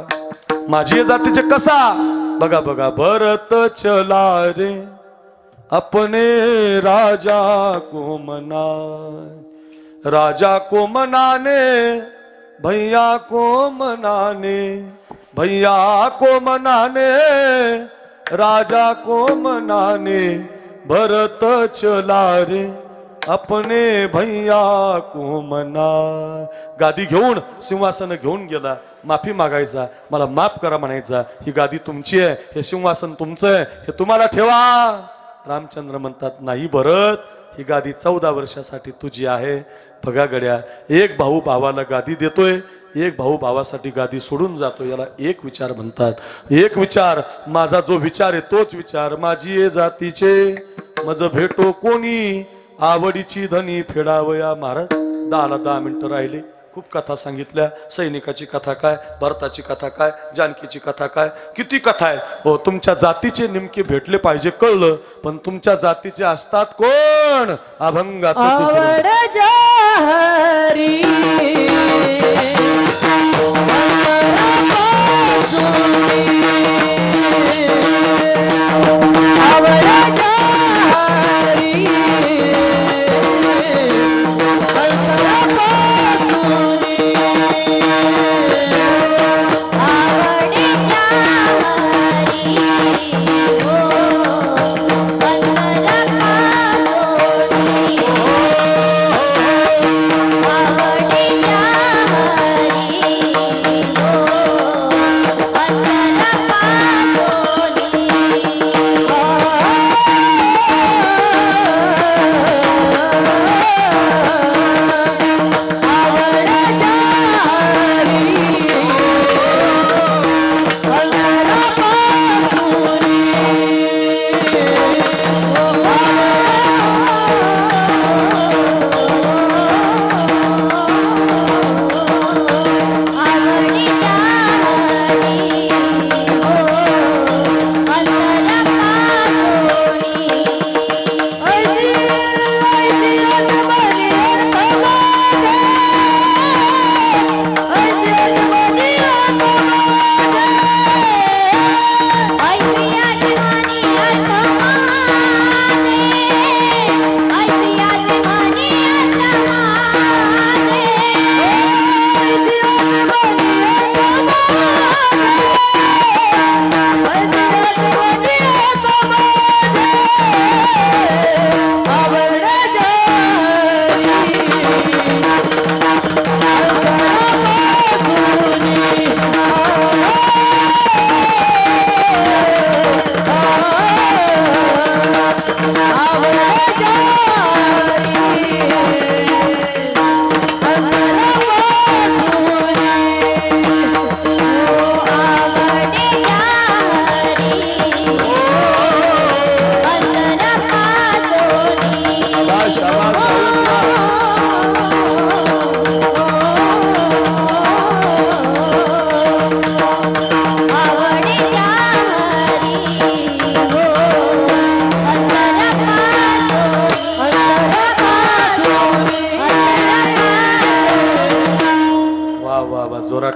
माझी जातीचे कसा? बघा बघा, भरत चला रे अपने राजा को मना, राजा को मनाने भैया को मनाने, भैया को मनाने राजा को मनाने, भरत चला रे अपने भैया को मना. गादी घेऊन सिंहासन घेऊन गेला. माफी मागायचा, मला माफ करा म्हणायचा. ही गादी तुमची आहे, हे सिंहासन तुमचं आहे, हे तुम्हाला ठेवा. रामचंद्र म्हणतात, नाही भरत, ही गादी 14 वर्षासाठी तुझी आहे. बघा गड्या, एक भाऊ भावाला गादी देतोय, एक भाऊ भावासाठी गादी सोडून जातो. याला एक विचार म्हणतात. एक विचार, माझा जो विचार आहे तोच विचार. माझी ये जातीचे मज भेटो कोणी, आवडीची धनी फेडावया. महाराज 10 मिनिटं राहिले. खूप कथा सांगितल्या. सैनिकाची कथा काय, भरताची कथा काय, जानकीची कथा काय, किती कथा आहे. हो, तुमच्या जातीचे नेमके भेटले पाहिजे कळलं. पण तुमच्या जातीचे असतात कोण? अभंगाचं आवड जाहरी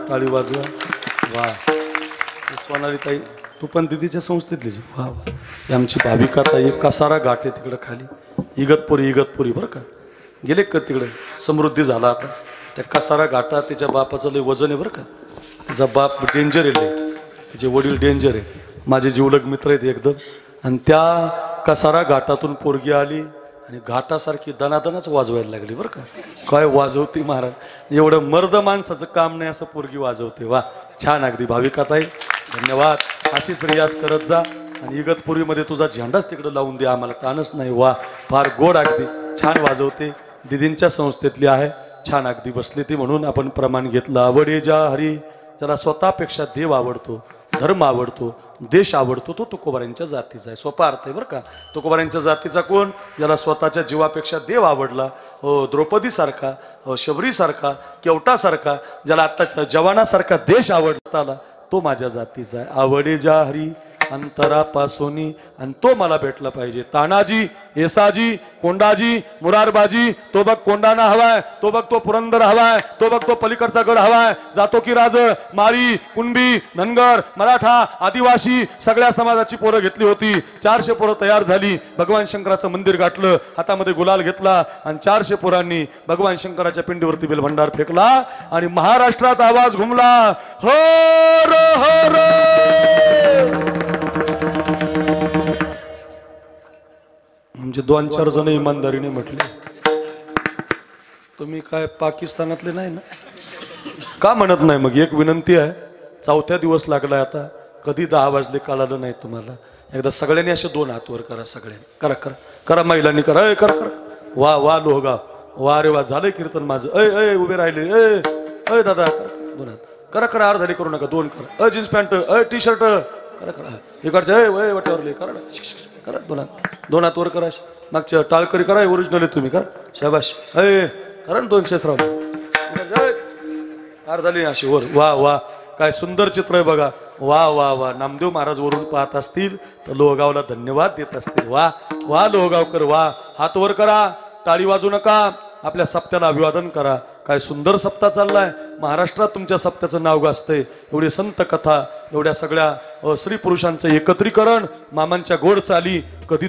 टाळी वाजवा. वा, सोनाली ताई तू पण दिदीच्या संस्थेतली. वा वा, आमची भाविका ताई. कसारा घाट आहे तिकडं खाली, इगतपुरी बरं का. गेले का तिकडे? समृद्धी झाला आता त्या कसारा घाटात. त्याच्या बापाचं लय वजन आहे बरं का. त्याचा बाप डेंजर आहे, त्याचे वडील डेंजर आहे. माझे जीवलग मित्र आहेत एकदम. आणि त्या कसारा घाटातून पोरगी आली आणि घाटासारखी दणादणच वाजवायला लागली बरं का. काय वाजवते महाराज, एवढं मर्द माणसाचं काम नाही असं पोरगी वाजवते. वा, छान अगदी भाविका ताई, धन्यवाद. अशीच रियाज करत जा. आणि इगतपुरीमध्ये तुझा झेंडाच तिकडं लावून दे, आम्हाला ताणच नाही. वा, फार गोड अगदी छान वाजवते, दिदींच्या संस्थेतली आहे, छान अगदी बसली ती, म्हणून आपण प्रमाण घेतलं. आवडे जा हरी, ज्याला स्वतःपेक्षा देव आवडतो, धर्म आवडतो, देश आवडतो, तो तुकोबारांच्या जातीचा आहे. सोपा अर्थ आहे बरं का. तुकोबारांच्या जातीचा कोण? ज्याला स्वतःच्या जीवापेक्षा देव आवडला, द्रौपदीसारखा, शबरीसारखा, केवटासारखा, ज्याला आत्ताच्या जवानासारखा देश आवडता आला, तो माझ्या जातीचा आहे. आवडे जा हरी अंतरापासून, आणि तो मला भेटला पाहिजे. तानाजी, येसाजी, कोंडाजी, मुरारबाजी, तो बघ कोंडाणा हवाय, तो बघ तो पुरंदर हवाय, तो बघ तो पलीकडचा गड हवाय. जातो की राज, माळी, कुणबी, धनगर, मराठा, आदिवासी सगळ्या समाजाची पोरं घेतली होती. 400 पोरं तयार झाली. भगवान शंकराचं मंदिर गाठलं, हातामध्ये गुलाल घेतला, आणि 400 पोरांनी भगवान शंकराच्या पिंडीवरती बेलभंडार फेकला, आणि महाराष्ट्रात आवाज घुमला, हर हर. म्हणजे 2-4 जण इमानदारीने म्हटले, तुम्ही काय पाकिस्तानातले नाही ना? का म्हणत नाही? मग एक विनंती आहे, 4थ्या दिवस लागलाय आता, कधी 10 वाजले कळालं नाही तुम्हाला. एकदा सगळ्यांनी असे 2 हात वर करा, सगळ्यांनी करा करा करा, महिलांनी करा, करा करा. वा वा लोहगाव, वा रे वा, झालंय कीर्तन माझं. अय उभे राहिले, अय दादा, करा 2 हात करा करा, अर्धाली करू नका, 2 करा. जीन्स पॅन्ट, टी शर्ट करा करा, इकडचे वाट्यावरले करा, करा 2 हात, 2 हात वर करा. मागच्या टाळकरी करा, ओरिजिनल आहे तुम्ही, करा शाबाश. करा ना 2 शेषराव, अर्धाली अशी वर. वा वा, काय सुंदर चित्र आहे बघा. वा वा वा, नामदेव महाराज वरून पाहत असतील तर लोहगावला धन्यवाद देत असतील. वा वा लोहगावकर, वा. हात वर करा, टाळी वाजू नका, आपल्या सप्त्याला अभिवादन करा. काय सुंदर सप्ताह चाललाय. महाराष्ट्रात तुमच्या सप्त्याचं नाव गाजतंय. एवढी संत कथा, एवढ्या सगळ्या स्त्री पुरुषांचं एकत्रीकरण, मामांच्या गोड चाली, कधी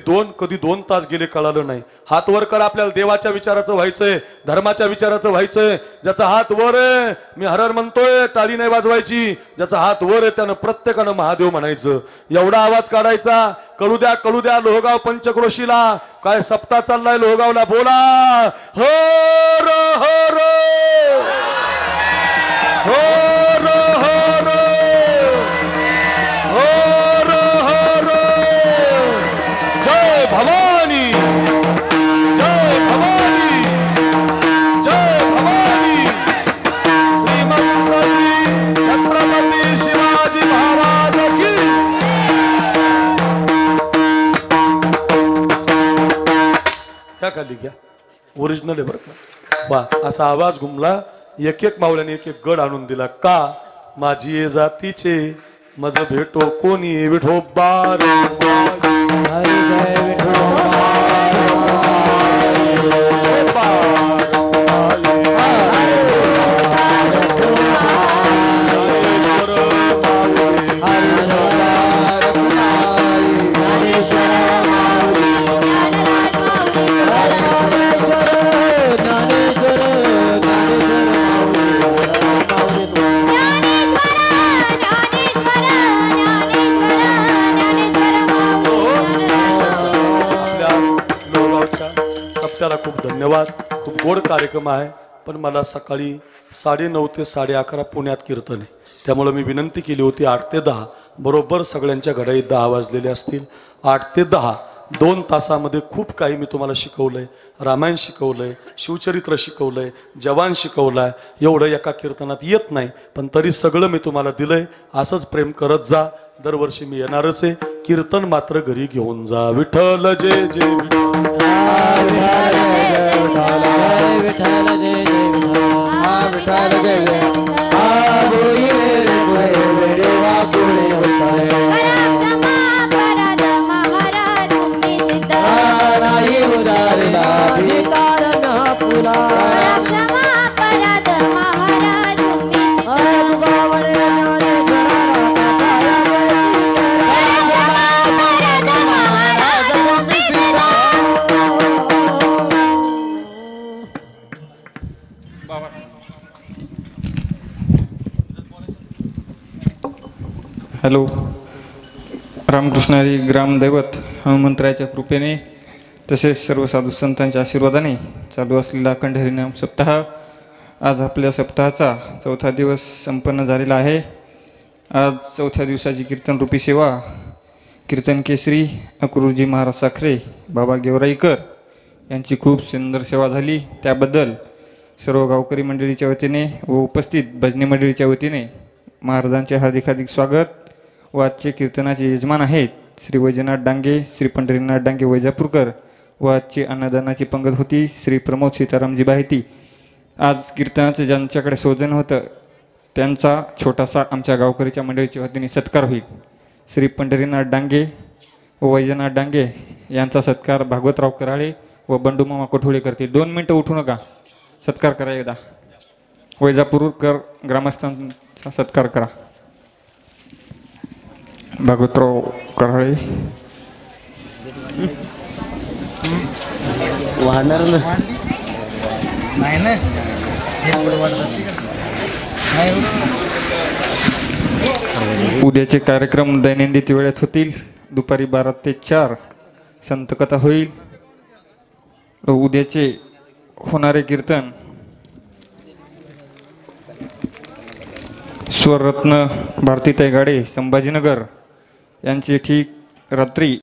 2 तास गेले कळालं नाही. हात वर करा, आपल्याला देवाच्या विचाराचं व्हायचंय, धर्माच्या विचाराचं व्हायचंय. ज्याचा हात वर आहे, मी हरर म्हणतोय, टाळी नाही वाजवायची. ज्याचा हात वर आहे त्यानं प्रत्येकानं महादेव म्हणायचं. एवढा आवाज काढायचा. कळू द्या लोहगाव पंचक्रोशीला, काय सप्ताह चाललाय लोहगावला. बोला हर हर हर हर हर हर. जय भवानी, जय भवानी, जय भवानी. श्रीमंत श्री छत्रपती शिवाजी महाराज की. ह्या खाली घ्या, ओरिजिनल आहे बरं का. वा, असा आवाज घुमला. एक मावळ्याने एक गड आणून दिला. का? माझी ये जातीचे मज भेटो कोणी विठोबार. हरी जय विठोबा. त्याला खूप धन्यवाद. खूप गोड कार्यक्रम आहे. पण मला सकाळी 9:30 ते 11:30 पुण्यात कीर्तन आहे. त्यामुळे मी विनंती केली होती 8 ते 10 बरोबर सगळ्यांच्या घड्याळीत 10 वाजलेले असतील. 8 ते 10 2 तासामध्ये खूप काही मी तुम्हाला शिकवलंय. रामायण शिकवलंय, शिवचरित्र शिकवलंय, जवान शिकवलाय. एवढं एका कीर्तनात येत नाही, पण तरी सगळं मी तुम्हाला दिलंय. असंच प्रेम करत जा. दरवर्षी मी येणारच आहे. कीर्तन मात्र घरी घेऊन जा. विठ्ठल जय जय विठ्ठल. हॅलो. रामकृष्णारी ग्रामदैवत हनुमंतरायाच्या कृपेने तसेच सर्व साधू संतांच्या आशीर्वादाने चालू असलेला अखंड हरिनाम सप्ताह आज आपल्या सप्ताहाचा 4था दिवस संपन्न झालेला आहे. आज 4थ्या दिवसाची कीर्तनरूपी सेवा कीर्तन केसरी अक्रूरजी महाराज साखरे बाबा गेवराईकर यांची खूप सुंदर सेवा झाली. त्याबद्दल सर्व गावकरी मंडळीच्या वतीने व उपस्थित भजनी मंडळीच्या वतीने महाराजांचे हार्दिक हार्दिक स्वागत. व आजचे कीर्तनाचे यजमान आहेत श्री वैजनाथ डांगे, श्री पंढरीनाथ डांगे वैजापूरकर. व आजची अन्नदानाची पंगत होती श्री प्रमोद सीतारामजी बाहेती. आज कीर्तनाचं ज्यांच्याकडे सौजन्य होतं त्यांचा छोटासा आमच्या गावकरीच्या मंडळीच्या वतीने सत्कार होईल. श्री पंढरीनाथ डांगे व वैजनाथ डांगे यांचा सत्कार भागवतराव कराळे व बंडूमामा कोठोळे करतील. 2 मिनटं उठू नका, सत्कार करा एकदा. वैजापूरकर ग्रामस्थांचा सत्कार करा. भागवतराव कराळे. वाहणार ना नाही ना उद्याचे कार्यक्रम दैनंदिन वेळेत होतील. दुपारी 12 ते 4 संतकथा होईल. उद्याचे होणारे कीर्तन स्वररत्न भारतीताई गाडे संभाजीनगर यांचे ठीक रात्री